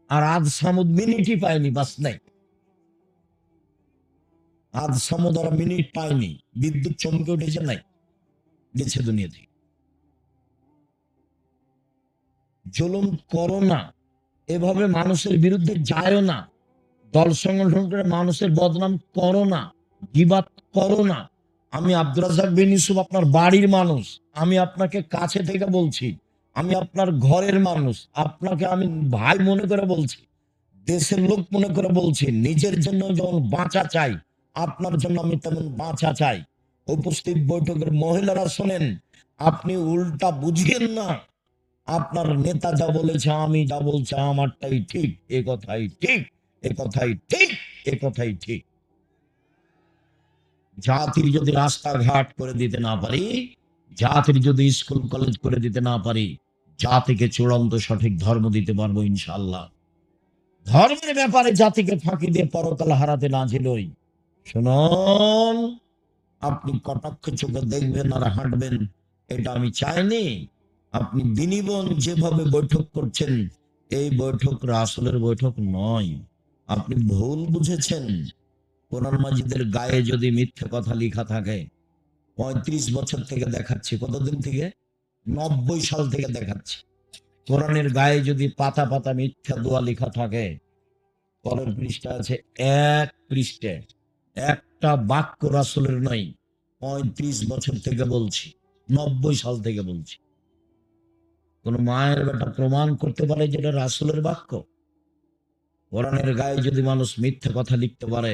আর আজ সামুদ মিনিটই পায়নি, বাস নাই। আজ সামুদ ওরা মিনিট পায়নি, বিদ্যুৎ চমকে উঠেছে, নাই, গেছে দুনিয়া থেকে। জুলুম করো না, এভাবে মানুষের বিরুদ্ধে যায়ও না, দল সংগঠন করে মানুষের বদনাম করো না, গীবাত করো না। আমি আব্দুর রাজ্জাক বিন ইউসুফ, আপনার বাড়ির মানুষ। আমি আপনাকে কাছে থেকে বলছি, আমি আপনার ঘরের মানুষ। আপনাকে আমি ভাই মনে করে বলছি, দেশের লোক মনে করে বলছি। নিজের জন্য যেমন বাঁচা চাই, আপনার জন্য আমি তেমন বাঁচা চাই। উপস্থিত বৈঠকের মহিলারা শোনেন, আপনি উল্টা বুঝিয়েন না। আপনার নেতা যা বলেছে, আমি যা বলছি, আমারটাই ঠিক, এ কথাই ঠিক, এ কথাই ঠিক, এ কথাই ঠিক। জাতির যদি রাস্তাঘাট করে দিতে না পারি, জাতির যদি স্কুল কলেজ করে দিতে না পারি, জাতিকে চূড়ান্ত সঠিক ধর্ম দিতে পারবো ইনশাআল্লাহ। ধর্মের ব্যাপারে জাতিকে ফাঁকি দিয়ে পরকাল হারাতে না ছিলই। শুনুন, আপনি কটাক্ষ চোখে দেখবেন আর হাঁটবেন, এটা আমি চাইনি। আপনি বিনিবন যেভাবে বৈঠক করছেন, এই বৈঠক রাসূলের বৈঠক নয়। আপনি ভুল বুঝেছেন। কোরআন মাজিদের গায়ে যদি মিথ্যে কথা লেখা থাকে, ৩৫ বছর থেকে দেখাচ্ছি, কতদিন থেকে, ৯০ সাল থেকে দেখাচ্ছি, কোরআনের গায়ে যদি পাতা পাতা মিথ্যা দোয়া লেখা থাকে, পরের পৃষ্ঠা আছে, এক পৃষ্ঠে একটা বাক্য রাসূলের নাই। ৩৫ বছর থেকে বলছি, ৯০ সাল থেকে বলছি। কোন মায়ের বেটা প্রমাণ করতে পারে যেটা রাসূলের বাক্য? কোরআনের গায়ে যদি মানুষ মিথ্যা কথা লিখতে পারে,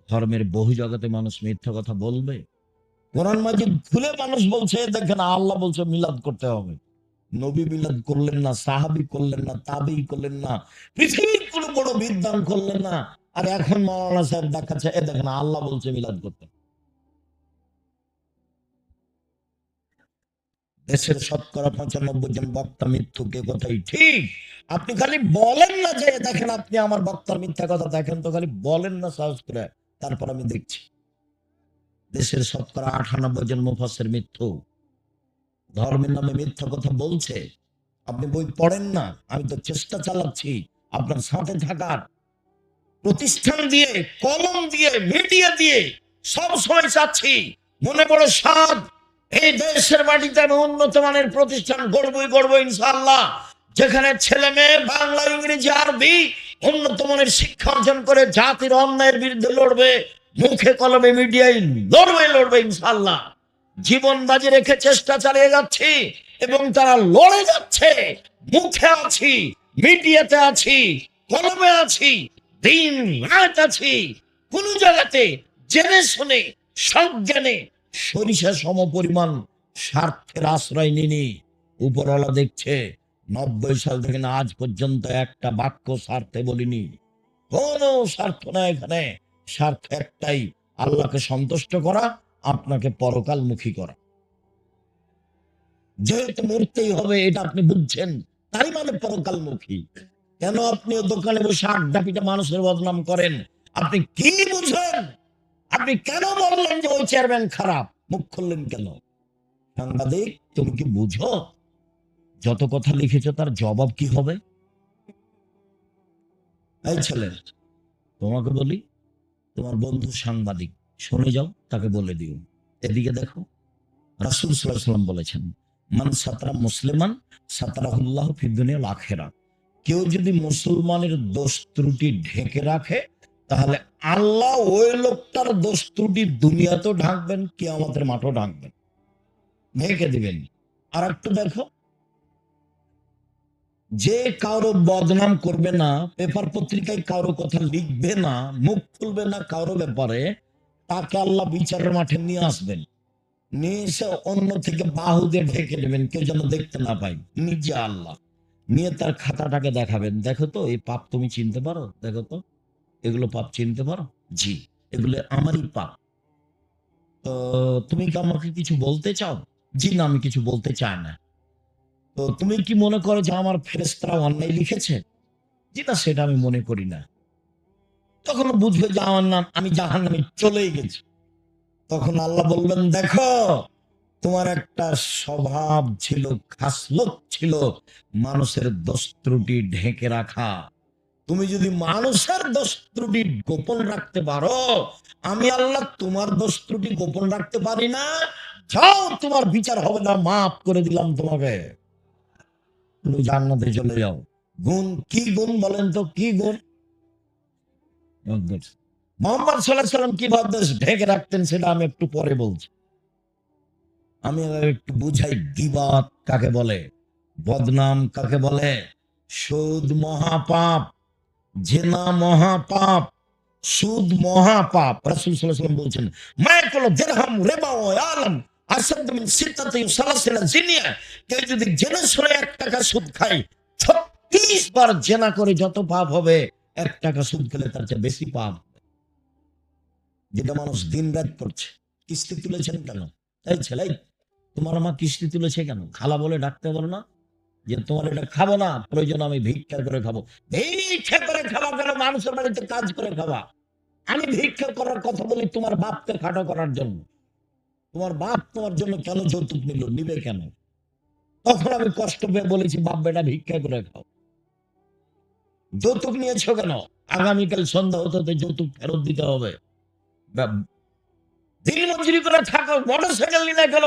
ধর্মের বহু জগতে মানুষ মিথ্যা কথা বলবে? কোরআন মাজিদ খুলে মানুষ বলছে, দেখেন আল্লাহ বলছে মিলাদ করতে হবে। নবী মিলাদ করলেন না, সাহাবী করলেন না, তাবি করলেন না, পৃথিবীর কোন বড় বিদ্বান করলেন না। আর এখন মাওলানা সাহেব দেখাচ্ছে, এ দেখেন আল্লাহ বলছে মিলাদ করতে। দেশের শতকরা ৯৫ জন বক্তা মিথ্যুক, এ কথাই ঠিক। আপনি খালি বলেন না যে দেখেন আপনি আমার বক্তার মিথ্যা কথা দেখেন, তো খালি বলেন না সাহস করে, তারপর আমি দেখছি। দেশের শতকরা ৯৮ জন মুফাসসির মিথ্যুক, ধর্মের নামে মিথ্যা কথা বলছে। আপনি বই পড়েন না, আমি তো চেষ্টা চালাচ্ছি আপনার সাথে থাকার, প্রতিষ্ঠান দিয়ে, কলম দিয়ে, মিডিয়া দিয়ে সব সময় চাচ্ছি। মনে বড় সাধ, এই দেশের মাটিতে আমি উন্নত মানের প্রতিষ্ঠান গড়বই ইনশাআল্লাহ, যেখানে ছেলে মেয়ে বাংলা, ইংরেজি, আরবি উন্নত মানের শিক্ষা অর্জন করে জাতির অন্যায়ের বিরুদ্ধে লড়বে, মুখে কলমে মিডিয়ায় লড়বে ইনশাআল্লাহ। জীবন বাজি রেখে চেষ্টা চালিয়ে যাচ্ছি এবং তারা লড়ে যাচ্ছে। মুখে আছি, মিডিয়াতে আছি, কলমে আছি, দিন রাত আছি। কোন জায়গাতে জেনে শুনে সজ্ঞানে সরিষা সম পরিমাণ স্বার্থের আশ্রয় নিনি। উপরওয়ালা দেখছে, ৯০ সাল থেকে না আজ পর্যন্ত একটা বাক্য স্বার্থে বলিনি। কোন স্বার্থ না এখানে, স্বার্থ একটাই, আল্লাহকে সন্তুষ্ট করা, আপনাকে পরকালমুখী করা। যেহেতু মরতেই হবে এটা আপনি বুঝছেন, তাই মানে পরকালমুখী। কেন আপনি দোকানে বসে আড্ডা পিটা মানুষের বদনাম করেন? আপনি কি বুঝেন? আপনি কেন বললেন যে ওই চেয়ারম্যান খারাপ? মুখ খুললেন কেন? সাংবাদিক, তুমি কি বুঝো যত কথা লিখেছো তার জবাব কি হবে? এই ছেলে, তোমাকে বলি, তোমার বন্ধু সাংবাদিক, শুনে যাও, তাকে বলে দিও, এদিকে দেখো, রাসূল সাল্লাল্লাহু আলাইহি ওয়াসাল্লাম বলেছেন, মান সাতরা মুসলিমান সাতরাহুল্লাহ ফিদ দুনিয়া ওয়াল আখিরা। কেউ যদি মুসলমানের দোষ ত্রুটি ঢেকে রাখে, তাহলে আল্লাহ ওই লোকটার দোষ ত্রুটি দুনিয়াতেও ঢাকবেন, কিয়ামতের মাঠেও ঢাকবেন, ঢেকে দিবেন। আর একটু দেখো, যে কারো বদনাম করবে না, পেপার পত্রিকায় কারো কথা লিখবে না, মুখ খুলবে না কারো ব্যাপারে, তাকে আল্লাহ বিচারের মাঠে নিয়ে আসবেন। নিয়ে এসে অন্য থেকে বাহু দিয়ে ঢেকে দেবেন, কেউ যেন দেখতে না পায়, নিজে আল্লাহ নিয়ে তার খাতাটাকে দেখাবেন, দেখো তো এই পাপ তুমি চিনতে পারো, দেখো তো এগুলো পাপ চিনতে পারো, জি এগুলো আমারই পাপ। তো তুমি কি আমাকে কিছু বলতে চাও? জি না, আমি কিছু বলতে চাই না। তো তুমি কি মনে করো যে আমার ফেরেশতারা অন্যায় লিখেছে? জি না, সেটা আমি মনে করি না। তখন বুঝবে যে আমার নাম, আমি জাহান্নামে চলেই গেছি। তখন আল্লাহ বলবেন, দেখো তোমার একটা স্বভাব ছিল, খাসলত ছিল, মানুষের দোষ ত্রুটি ঢেকে রাখা। তুমি যদি মানুষের দোষ ত্রুটি গোপন রাখতে পারো, আমি আল্লাহ তোমার দোষ ত্রুটি গোপন রাখতে পারি না। যাও, তোমার বিচার হবে না, মাফ করে দিলাম তোমাকে, তুমি জান্নাতে চলে যাও। গুণ কি গুণ বলেন তো, কি গুণ? মোহাম্মদ সাল্লাল্লাহু আলাইহি সাল্লাম কিভাবে ঢেকে রাখতেন সেটা আমি একটু পরে বলছি। আমি একটু বুঝাই, গীবত কাকে বলে, বদনাম কাকে বলে, সুদ মহাপাপ, জিনা মহাপাপ, সুদ মহাপাপ। রাসূল সাল্লাল্লাহু আলাইহি ওয়াসাল্লাম বলছেন, মায়াকুল দিরহাম রিবা ওয়া আলম আসাদ মিন সিত্তাতি সালাসিনা জিনিয়া। কেউ যদি জেনে শুনে ১ টাকা সুদ খায়, ৩৬ বার জেনা করে যত পাপ হবে, ১ টাকা সুদ খেলে তার চেয়ে বেশি পাপ। যেটা মানুষ দিন রাত করছে। কিস্তি তুলেছেন কেন? এই ছেলে, তোমার মা কিস্তি তুলেছে কেন? খালা বলে ডাকতে বলো না? যে তোমার এটা খাবো না, প্রয়োজন আমি ভিক্ষা করে খাবো। ভিক্ষা করে খাওয়া কেন? মানুষের বাড়িতে কাজ করে খাওয়া। আমি ভিক্ষা করার কথা বলি তোমার বাপকে খাটো করার জন্য। তোমার বাপ তোমার জন্য কেন যৌতুক নিল? নিবে কেন? তখন আমি কষ্ট পেয়ে বলেছি, বাপ বেটা ভিক্ষা করে খাও। যৌতুক নিয়েছো কেন? আগামীকাল সন্ধ্যা হতে হতে যৌতুক ফেরত দিতে হবে। দিন মজুরি করে থাকো, মোটর সাইকেল নিলে কেন?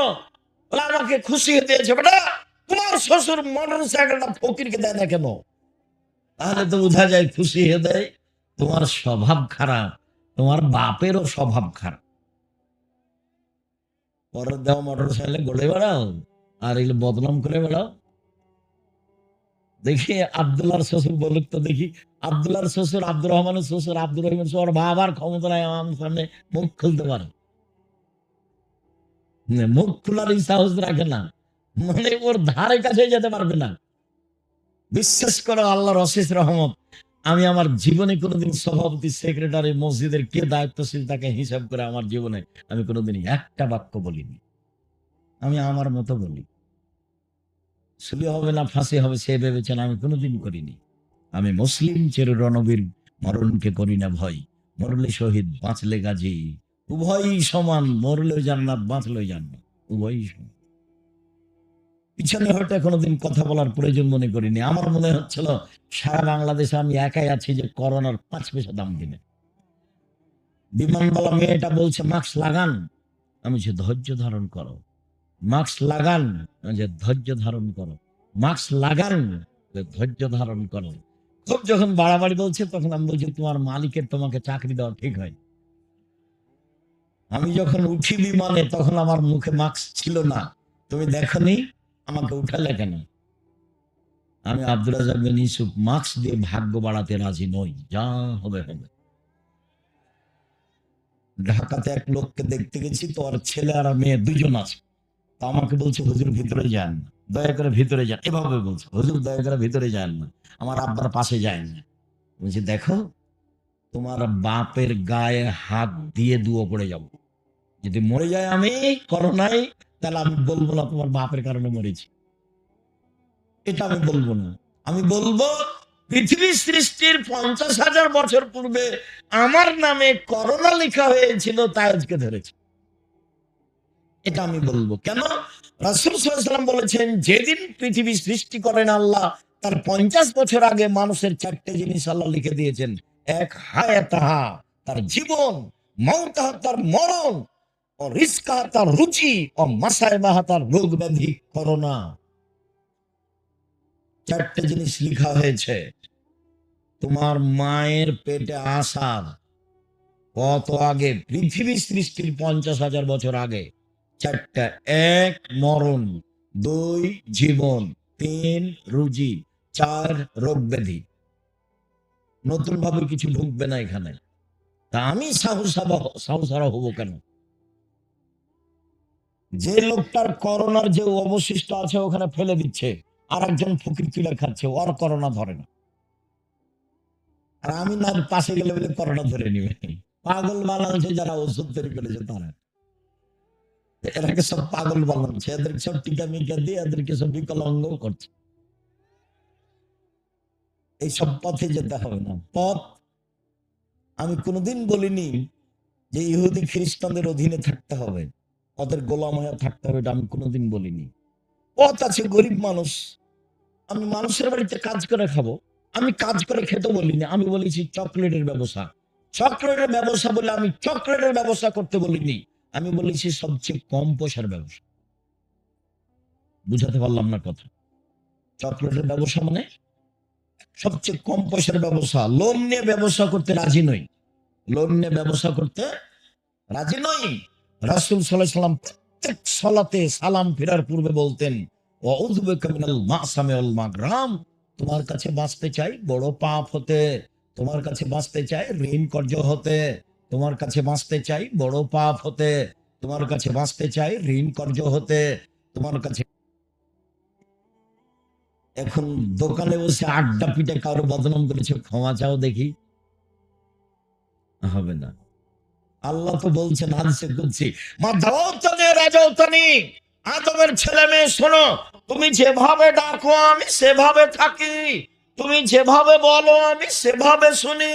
বলে আমাকে খুশি হতে দিয়েছে। বেটা তোমার শ্বশুর মোটর সাইকেলটা ফকিরকে দেয় না কেন? তাহলে তো বোঝা যায় খুশি হয়ে দেয়। তোমার স্বভাব খারাপ, তোমার বাপেরও স্বভাব খারাপ। পরের দেওয়া মোটর সাইকেলে গড়ে বেড়াও আর এগুলো বদনাম করে বেড়াও। দেখি আব্দুল্লাহর শ্বশুর বলুক তো দেখি। আব্দুল্লাহর শ্বশুর, আব্দুর রহমানের শ্বশুর, আব্দুর রহিমের শ্বশুর, বাবার ক্ষমতা নাই আমার সামনে মুখ খুলতে পারে। মুখ খোলার সাহস রাখে না, মানে ওর ধারে কাছে যেতে পারবে না। বিশ্বাস করো আল্লাহর অশেষ রহমত, আমি আমার জীবনে কোনোদিন সভাপতি, সেক্রেটারি, মসজিদের কে দায়িত্বশীল তাকে হিসাব করে আমার জীবনে আমি কোনোদিন একটা বাক্য বলিনি। আমি আমার মতো বলি। শুলি হবে না ফাঁসি হবে সে ভেবেছেন, আমি কোনোদিন করিনি। আমি মুসলিম চেরু রণবীর, মরণকে করি না ভয়। মরলে শহীদ, বাঁচলে গাজী, উভয়ই সমান। মরলেও জান্নাত, বাঁচলেও জান্নাত, উভয়ই সমান। পিছনে হয়তো কোনোদিন কথা বলার প্রয়োজন মনে করিনি। আমার মনে হচ্ছিল সারা বাংলাদেশে আমি একাই আছি যে করোনার 5 পয়সা দাম দিনে। বিমানবালা মেয়েটা বলছে মাস্ক লাগান, আমি যে ধৈর্য ধারণ করো। মাস্ক লাগান, আমি যে ধৈর্য ধারণ করো। মাস্ক লাগান, ধৈর্য ধারণ করো। খুব যখন বাড়াবাড়ি বলছে তখন আমি বলছি তোমার মালিকের তোমাকে চাকরি দেওয়া ঠিক হয়। আমি যখন উঠি বিমানে তখন আমার মুখে মাস্ক ছিল না, তুমি দেখনি, আমাকে উঠালে কেন? আমি আব্দুল রাজ্জাক বিন ইউসুফ মাস্ক দিয়ে ভাগ্য বাড়াতে রাজি নই, যা হবে হবে। ঢাকাতে এক লোককে দেখতে গেছি, তো আর ছেলে আর মেয়ে দুজন আছে। তো আমাকে বলছে হুজুর ভিতরে যান না, দয়া করে ভিতরে যান। এভাবে বলছে, হুজুর দয়া করে ভিতরে যান না, আমার আব্বার পাশে যায় না। বলছি দেখো, তোমার বাপের গায়ে হাত দিয়ে দুয়ো পড়ে যাব। যদি মরে যায় আমি করোনায়, তাহলে আমি বলবো না তোমার বাপের কারণে মরেছি, এটা আমি বলবো না। আমি বলবো পৃথিবী সৃষ্টির 50,000 বছর পূর্বে আমার নামে করোনা লেখা হয়েছিল, তাই আজকে ধরেছে, এটা আমি বলবো। কেন? রাসূল সাল্লাল্লাহু আলাইহি ওয়াসাল্লাম বলেছেন যেদিন পৃথিবী সৃষ্টি করেন আল্লাহ, তার 50 বছর আগে মানুষের 4টে জিনিস আল্লাহ লিখে দিয়েছেন। এক হায়াতাহা, তার জীবন, মাউতাহা, তার মরণ, ও রিজকাহা, তার রুচি, ও মাসায়বাহা, তার রোগ ব্যাধি করোনা। 4টে জিনিস লিখা হয়েছে। তোমার মায়ের পেটে আসার কত আগে, পৃথিবী সৃষ্টির 50,000 বছর আগে 4টা। 1 মরণ, 2 জীবন, 3 রুজি, 4 রোগ ব্যাধি। নতুন ভাবে কিছু ঢুকবে না এখানে। তা আমি সাহসারা হবো কেন? যে লোকটার করোনার যে অবশিষ্ট আছে ওখানে ফেলে দিচ্ছে, আর একজন ফকির তুলে খাচ্ছে, ওর করোনা ধরে না। আর আমি না পাশে গেলে বলে করোনা ধরে নিবে। পাগল বানাচ্ছে যারা ওষুধ তৈরি করেছে তারা, এরাকে সব পাগল বানাচ্ছে, এদেরকে সব টিকা মিকা দিয়ে এদেরকে সব বিকলাঙ্গ করছে। এই সব পথে যেতে হবে না। পথ আমি কোনোদিন বলিনি যে ইহুদি খ্রিস্টানদের অধীনে থাকতে হবে, ওদের গোলাম হয়ে থাকতে হবে, এটা আমি কোনোদিন বলিনি। পথ আছে, গরিব মানুষ, আমি মানুষের বাড়িতে কাজ করে খাবো, আমি কাজ করে খেতে বলিনি। আমি বলেছি চকলেটের ব্যবসা। চকলেটের ব্যবসা বলে আমি চকলেটের ব্যবসা করতে বলিনি, আমি বলেছি সবচেয়ে কম পয়সার ব্যবসা। বুঝাতে পারলাম না কথা? চকলেটের ব্যবসা মানে সবচেয়ে কম পয়সার ব্যবসা। লোন নিয়ে ব্যবসা করতে রাজি নই, লোন নিয়ে ব্যবসা করতে রাজি নই। রাসূল সাল্লাল্লাহু আলাইহি ওয়াসাল্লাম প্রত্যেক সালাতে সালাম ফেরার পূর্বে বলতেন, ওয়াউযু বিকা মিনাল মাসামি ওয়াল মাগরাম। তোমার কাছে বাঁচতে চাই বড় পাপ হতে, তোমার কাছে বাঁচতে চাই ঋণ কর্য হতে, তোমার কাছে বাঁচতে চাই বড় পাপ হতে, তোমার কাছে বাঁচতে চাই ঋণ কর্য হতে, তোমার কাছে। এখন দোকানে বসে আড্ডা পিটে কারো বদনাম করেছে, ক্ষমা চাও দেখি, হবে না। আল্লাহ তো বলছেন হাদিসে কুদসি, মা দাওতানি রাজাউতানি, আদমের ছেলে মেয়ে শোনো, তুমি যেভাবে ডাকো আমি সেভাবে থাকি, তুমি যেভাবে বলো আমি সেভাবে শুনি,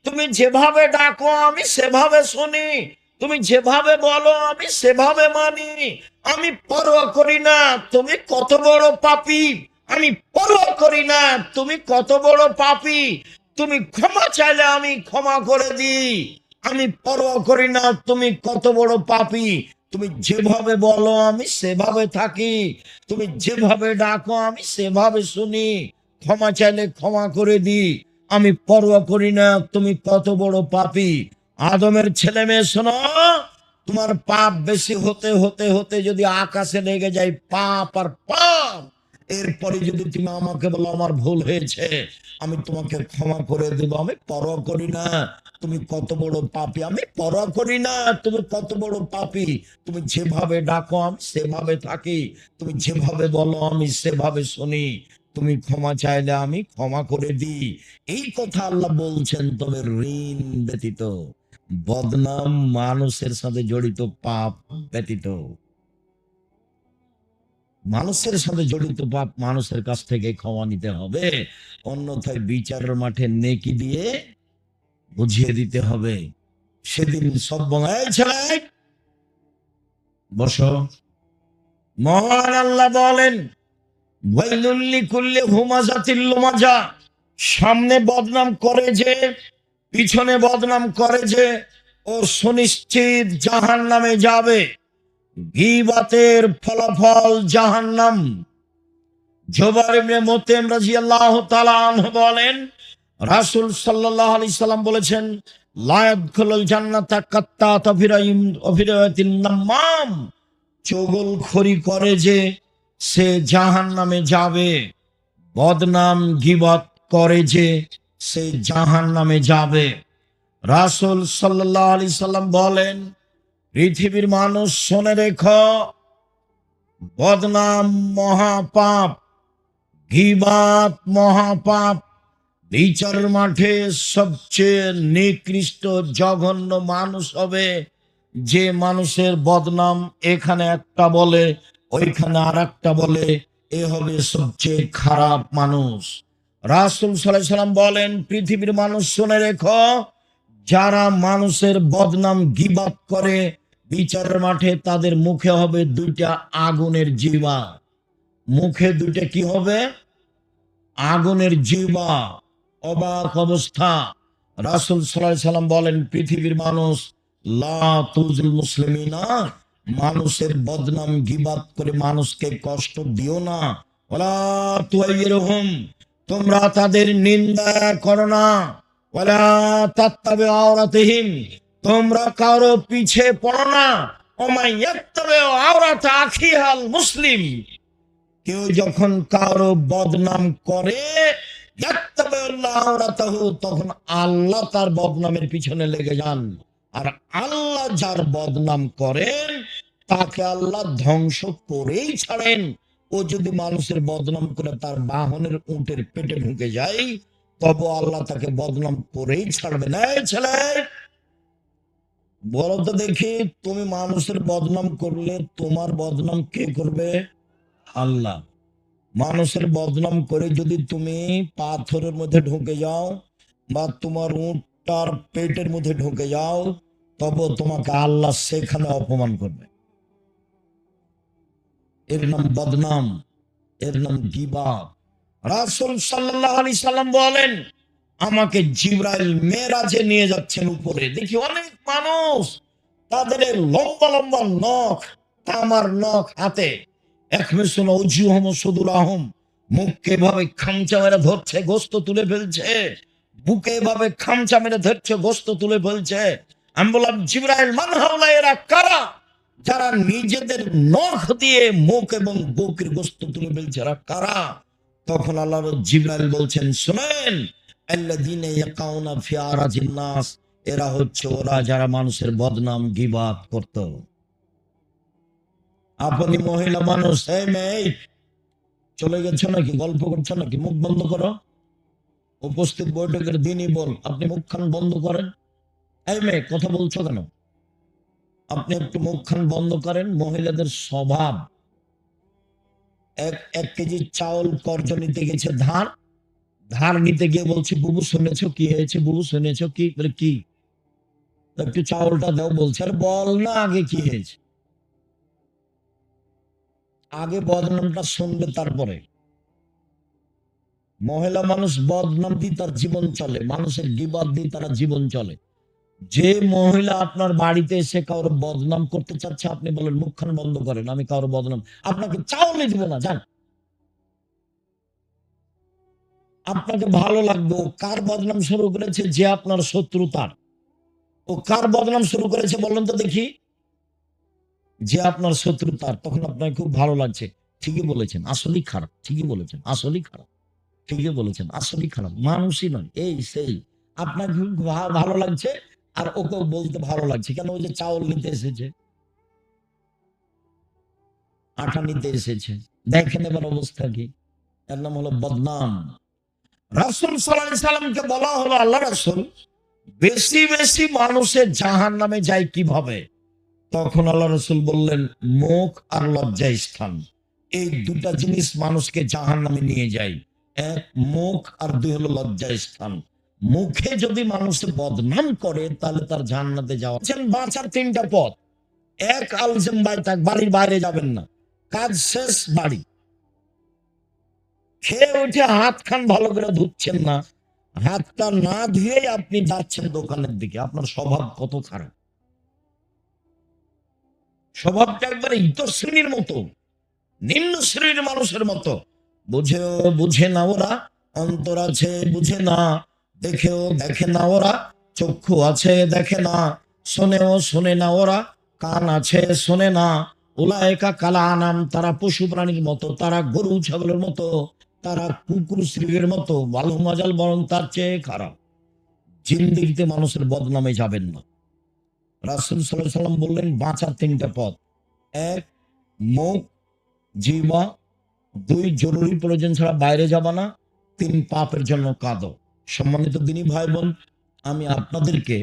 তুমি যেভাবে ডাকো আমি সেভাবে শুনি, তুমি যেভাবে বলো আমি সেভাবে মানি। আমি পরোয়া করি না তুমি কত বড় পাপী, আমি পরোয়া করি না তুমি কত বড় পাপী, তুমি ক্ষমা চাইলে আমি ক্ষমা করে দিই। আমি পরোয়া করি না তুমি কত বড় পাপী, তুমি যেভাবে বলো আমি সেভাবে থাকি, তুমি যেভাবে ডাকো আমি সেভাবে শুনি, ক্ষমা চাইলে ক্ষমা করে দিই। আমি পরোয়া করি না তুমি কত বড় পাপী। আদমের ছেলে মেয়ে শোনো, তোমার পাপ বেশি হতে হতে হতে যদি আকাশে লেগে যায় পাপ আর পাপ, এরপরে যদি তুমি আমাকে বলো আমার ভুল হয়েছে, আমি তোমাকে ক্ষমা করে দেব। আমি পরোয়া করি না তুমি কত বড় পাপী, আমি পরোয়া করি না তুমি কত বড় পাপী, তুমি যেভাবে ডাকো আমি সেভাবে থাকি, তুমি যেভাবে বলো আমি সেভাবে শুনি, তুমি ক্ষমা চাইলে আমি ক্ষমা করে দিই। এই কথা আল্লাহ বলছেন। তবে ঋণ ব্যতীত, বদনাম, মানুষের সাথে জড়িত পাপ ব্যতীত, মানুষের সাথে জড়িত পাপ মানুষের কাছ থেকে ক্ষমা নিতে হবে, অন্যথায় বিচারের মাঠে নেকি দিয়ে বুঝিয়ে দিতে হবে। সেদিন সব বঙাই ছেলে বসো। মহান আল্লাহ বলেন, ওয়াইলুল লিকুল্লি হুমাজাতিল লুমাজা, সামনে বদনাম করে যে, পিছনে বদনাম করে যে, ও সুনিশ্চিত জাহান্নামে যাবে। গীবাতের ফলাফল জাহান্নাম। জুবাইর ইবনে মুতঈম রাদিয়াল্লাহু তাআলা আনহু বলেন, রাসূল সাল্লাল্লাহু আলাইহি সাল্লাম বলেছেন, লা ইয়াদখুলুল জান্নাতা কাত্তাতু ফিরায়াতিন নাম্মাম, চুগলখড়ি করে যে সে জাহান্নামে যাবে, বদনাম গীবত করে যে সে জাহান্নামে যাবে। রাসূল সাল্লাল্লাহু আলাইহি সাল্লাম বলেন, পৃথিবীর মানুষ শুনে রেখো, বদনাম মহাপাপ, গীবাত মহাপাপ, বিচারের মাঠে সবচেয়ে নিকৃষ্ট জঘন্য মানুষ হবে যে মানুষের বদনাম এখানে একটা বলে ওইখানে আর একটা বলে, এ হবে সবচেয়ে খারাপ মানুষ। রাসূল সাল্লাল্লাহু আলাইহি সাল্লাম বলেন, পৃথিবীর মানুষ শুনে রেখো, যারা মানুষের বদনাম গীবাত করে বিচারের মাঠে তাদের মুখে হবে দুইটা আগুনের জিহ্বা। মুখে দুইটা কি হবে? আগুনের জিহ্বা। অবাক অবস্থা। রাসূল সাল্লাল্লাহু আলাইহি সাল্লাম বলেন, পৃথিবীর মানুষ, লা তুজিল মুসলিমিনা, মানুষের বদনাম গীবাত করে মানুষকে কষ্ট দিও না। ওয়ালা তুয়াইরুহুম, তোমরা তাদের নিন্দা করো না। ওয়ালা তাত্তাবি আওরাতিহিম, তোমরা কারো পিছে পড়ো না। ওমাই ইয়াত্তাবি আওরাতা আখিহাল মুসলিম, কেউ যখন কারো বদনাম করে তখন আল্লাহ তার বদনামের পিছনে লেগে যান। আর আল্লাহ যার বদনাম করেন তাকে আল্লাহ ধ্বংস করেই ছাড়েন। ও যদি মানুষের বদনাম করে তার বাহনের উটের পেটে ঢুকে যায়, তবে আল্লাহ তাকে বদনাম করেই ছাড়বে না। ছেলে বলো তো দেখি, তুমি মানুষের বদনাম করলে তোমার বদনাম কে করবে? আল্লাহ। মানুষের বদনাম করে যদি তুমি পাথরের মধ্যে ঢুকে যাও বা তোমার উটটার পেটের মধ্যে ঢুকে যাও, তবে তোমাকে আল্লাহ সেখানে অপমান করবে। এর নাম বদনাম, এর নাম গীবত। রাসূল সাল্লাল্লাহু আলাইহি সাল্লাম বলেন, আমাকে জিবরাইল মেরাজে নিয়ে যাচ্ছেন উপরে, দেখি অনেক মানুষ, তাদের লম্বা লম্বা নখ, তামার নখ হাতে, মুখকে এভাবে খামচা মেরে ধরছে, গোস্ত তুলে ফেলছে, বুকে এভাবে খামচা মেরে ধরছে, গোস্ত তুলে ফেলছে। আমি বললাম, জিবরাইল মান হাওলা, এরা কারা? যারা নিজেদের নখ দিয়ে মুখ এবং বুকের গোস্ত তুলে ফেলছে, এরা কারা? তখন আল্লাহ জিবরাইল বলছেন, শুনেন, আল্লাযীনা ইয়াকাউনা ফি আরাজিন নাস, এরা হচ্ছে ওরা যারা মানুষের বদনাম গীবত করত। আপনি মহিলা মানুষ, এই মেয়ে চলে গেছো নাকি? গল্প করছো নাকি? মুখ বন্ধ করো। উপস্থিত বৈঠকের দিনই বল, আপনি মুখখান বন্ধ করেন। এই মেয়ে কথা বলছো কেন? আপনি একটু মুখখান বন্ধ করেন। মহিলাদের স্বভাব, এক কেজি চাউল কর্জ নিতে গেছে ধার, ধার নিতে গিয়ে বলছে, বুবু শুনেছো কি হয়েছে, বুবু শুনেছো কি, বলে কি, একটু চাউলটা দাও, বলছে আর বল না আগে কি হয়েছে, আগে বদনামটা শুনবে তারপরে। মহিলা মানুষ বদনাম দিয়ে তার জীবন চলে, মানুষের গিবত দিয়ে তারা জীবন চলে। যে মহিলা আপনার বাড়িতে এসে কারোর বদনাম করতে চাচ্ছে, আপনি বলেন মুখখান বন্ধ করেন, আমি কারোর বদনাম, আপনাকে চাউলই দিব না, যান। আপনাকে ভালো লাগবে ও কার বদনাম শুরু করেছে, যে আপনার শত্রু তার। ও কার বদনাম শুরু করেছে বললেন তো দেখি, যে আপনার শত্রু তার। তখন আপনাকে খুব ভালো লাগছে, ঠিকই বলেছেন, আসলেই খারাপ, ঠিকই বলেছেন, আসলেই খারাপ, ঠিকই বলেছেন, আসলেই খারাপ, মানুষই নয়, এই সেই। আপনার খুব ভালো লাগছে, আর ওকেও বলতে ভালো লাগছে, কেন, ওই যে চাউল নিতে এসেছে, আটা নিতে এসেছে। দেখেন এবার অবস্থা কি, এর নাম হলো বদনাম। রাসূল সাল্লাল্লাহু আলাইহি সাল্লামকে বলা হলো, আল্লাহ রাসূল, বেশি বেশি মানুষের জাহান্নামে যায় কিভাবে? তখন আল্লাহ রাসূল বললেন, মুখ আর লজ্জা স্থান, এই দুটা জিনিস মানুষকে জাহান্নামে নিয়ে যায়। এক মুখ, আর দুই হলো লজ্জা স্থান। মুখে যদি মানুষের বদনাম করে তাহলে তার জান্নাতে যাওয়া। বাঁচার তিনটা পথ। এক, আলজেম বাইতাক, বাড়ির বাইরে যাবেন না, কাজ শেষ বাড়ি। খেয়ে উঠে হাত খান ভালো করে ধুচ্ছেন না, হাতটা না ধুয়ে আপনি যাচ্ছেন দোকানের দিকে, আপনার স্বভাব কত খারাপ, স্বভাবটা একবারে ইতর শ্রেণীর মতো, নিম্ন শ্রেণীর মানুষের মতো। বুঝেও বুঝে না ওরা, অন্তর আছে বুঝে না, দেখেও দেখে না ওরা, চক্ষু আছে দেখে না, শোনেও শোনে না ওরা, কান আছে শোনে না। উলায়েকা কালা আনাম, তারা পশু প্রাণীর মতো, তারা গরু ছাগলের মতো, তারা কুকুর শ্রীর মতো, ভালো মজাল বরং তার চেয়ে খারাপ। জিন্দিগিতে মানুষের বদনামে যাবেন না। রাসূল সাল্লাল্লাহু আলাইহি সাল্লাম বললেন, বাঁচার তিনটা পথ। এক, মুখ, জিহ্বা। দুই, জরুরি প্রয়োজন ছাড়া বাইরে যাবা না। তিন, পাপের জন্য কাঁদো। সম্মানিত দিনী ভাই বোন, আমি আপনাদেরকে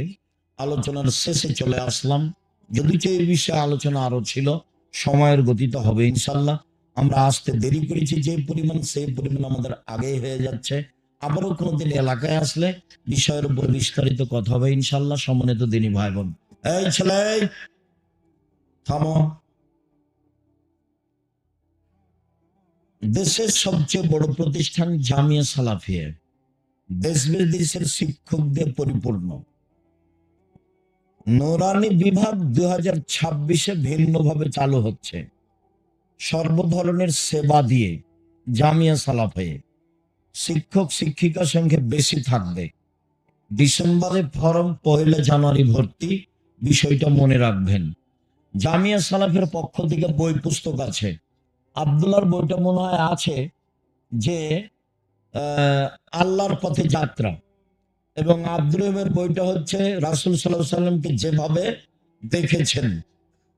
আলোচনার শেষে চলে আসলাম। যদি এই বিষয়ে আলোচনা আরো ছিল, সময়ের গতিতে হবে ইনশাল্লাহ। আমরা আসতে দেরি করেছি যে পরিমাণ, সেই পরিমাণ আমাদের আগে হয়ে যাচ্ছে। আবারও কোনোদিন এলাকায় আসলে বিষয়ের উপর বিস্তারিত কথা হবে ইনশাল্লাহ। সম্মানিত দিনী ভাই বোন, এই ছেলে থামো। দেশের সবচেয়ে বড় প্রতিষ্ঠান জামিয়া সালাফিয়া, দেশ বিদেশের শিক্ষকদের পরিপূর্ণ। নূরানী বিভাগ 2026-এ ভিন্নভাবে চালু হচ্ছে, সর্ব ধরনের সেবা দিয়ে। জামিয়া সালাফিয়া শিক্ষক শিক্ষিকা সংখ্যা বেশি থাকবে। ডিসেম্বরে ফরম, 1 জানুয়ারি ভর্তি, বিষয়টা মনে রাখবেন। জামিয়া সালাফের পক্ষ থেকে বই পুস্তক আছে। আব্দুল্লাহর বইটা মনে হয় আছে, যে আল্লাহর পথে যাত্রা, এবং আব্দুর রহিমের বইটা হচ্ছে রাসূল সাল্লাল্লাহু আলাইহি সাল্লামকে যেভাবে দেখেছেন।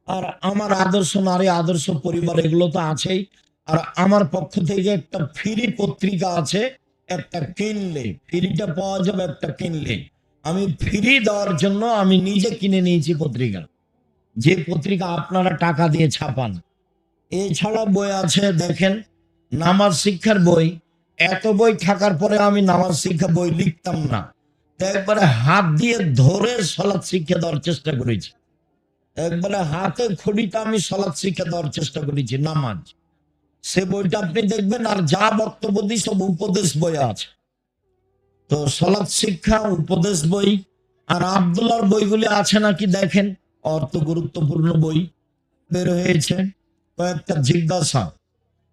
আর আমার আদর্শ নারী, আদর্শ পরিবার, এগুলো তো আছেই। আর আমার পক্ষ থেকে একটা ফ্রি পত্রিকা আছে, একটা কিনলে ফ্রিটা পাওয়া যাবে, একটা কিনলে। আমি ফ্রি দেওয়ার জন্য আমি নিজে কিনে নিয়েছি পত্রিকা, যে পত্রিকা আপনারা টাকা দিয়ে ছাপান। এছাড়া বই আছে, দেখেন, নামাজ শিক্ষার বই। এত বই থাকার পরে আমি নামাজ শিক্ষা বই লিখতাম না, একবারে হাত দিয়ে ধরে সলাৎ শিক্ষা দেওয়ার চেষ্টা করেছি, একবারে হাতে খড়িটা আমি সলাৎ শিক্ষা দেওয়ার চেষ্টা করেছি, নামাজ। সে বইটা আপনি দেখবেন, আর যা বক্তব্য দিই সব উপদেশ বই আছে। তো সলাৎ শিক্ষা, উপদেশ বই, আর আব্দুল্লাহর বইগুলি আছে নাকি দেখেন, অর্থ গুরুত্বপূর্ণ বই বের হয়েছে। কয়েকটা জিজ্ঞাসা,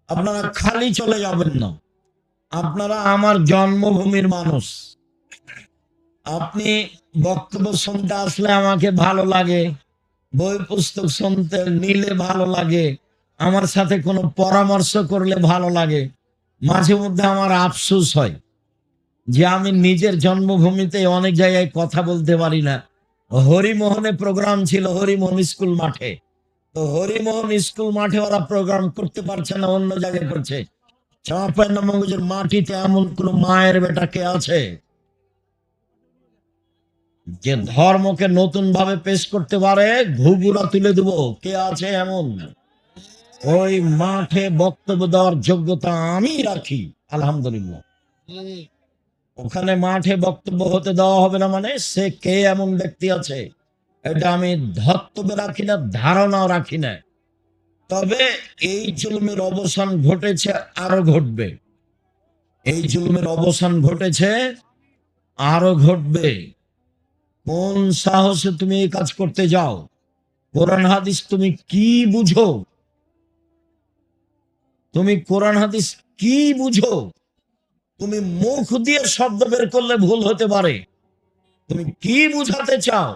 আপনারা খালি চলে যাবেন না, আপনারা আমার জন্মভূমির মানুষ। আপনি বক্তব্য শুনতে আসলে আমাকে ভালো লাগে, বই পুস্তক শুনতে নিলে ভালো লাগে, আমার সাথে কোনো পরামর্শ করলে ভালো লাগে। মাঝে মধ্যে আমার আফসোস হয় যে আমি নিজের জন্মভূমিতে অনেক জায়গায় কথা বলতে পারি না। হরিমোহনে প্রোগ্রাম ছিল, হরিমোহন স্কুল মাঠে। তো হরিমোহন স্কুল মাঠে ওরা প্রোগ্রাম করতে পারছে না, অন্য জায়গায় করছে। চাঁপাইনবাবগঞ্জের মাটিতে এমন কোন মায়ের বেটা কে আছে যে ধর্মকে নতুন ভাবে পেশ করতে পারে? ঘুঘুরা তুলে দেব, কে আছে এমন? ওই মাঠে বক্তব্য দেওয়ার যোগ্যতা আমি রাখি, আলহামদুলিল্লাহ। ওখানে মাঠে বক্তব্য হতে দেওয়া হবে না মানে সে কে এমন ব্যক্তি আছে এটা আমি ধর্তব্যে রাখি না, ধারণাও রাখি না। তবে এই জুলুমের অবসান ঘটেছে, আরো ঘটবে। এই জুলুমের অবসান ঘটেছে, আরো ঘটবে। কোন সাহসে তুমি এই কাজ করতে যাও? কোরআন হাদিস তুমি কি বুঝো? তুমি কোরআন হাদিস কি বুঝো? তুমি মুখ দিয়ে শব্দ বের করলে ভুল হতে পারে। তুমি কি বুঝাতে চাও?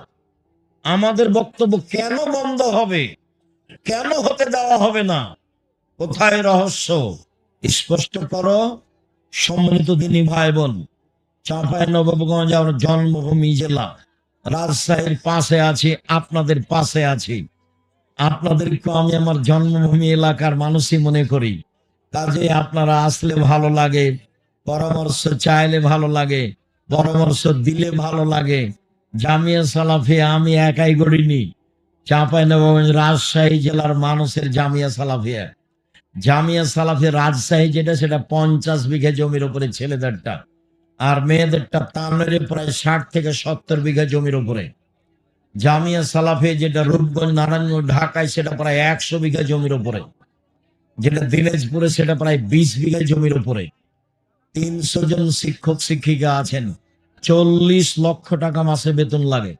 আমাদের বক্তব্য কেন বন্ধ হবে? কেন হতে দেওয়া হবে না? কোথায় রহস্য? স্পষ্ট করো। সম্মানিত দিনী ভাই বোন, চাঁপাইনবাবগঞ্জ আমার জন্মভূমি জেলা, রাজশাহীর পাশে আছি, আপনাদের পাশে আছি। আপনাদেরকে আমি আমার জন্মভূমি এলাকার মানুষই মনে করি। কাজে আপনারা আসলে ভালো লাগে, পরামর্শ চাইলে ভালো লাগে, পরামর্শ দিলে ভালো লাগে। জামিয়া সালাফিয়া আমি একাই গড়িনি, চাঁপাইনবাবগঞ্জ রাজশাহী জেলার মানুষের জামিয়া সালাফিয়া। জামিয়া সালাফিয়া রাজশাহী যেটা, সেটা 50 বিঘা জমির উপরে ছেলেদেরটা, আর মেয়েদেরটা তানোরে প্রায় 60 থেকে 70 বিঘা জমির উপরে। জামিয়া সালাফিয়া যেটা রূপগঞ্জ নারায়ণগঞ্জ ঢাকায়, সেটা প্রায় 100 বিঘা জমির উপরে। যেটা দিনাজপুরে, সেটা প্রায় 20 বিঘা জমির উপরে। 300 জন শিক্ষক শিক্ষিকা আছেন, 40 লক্ষ টাকা মাসে বেতন লাগে।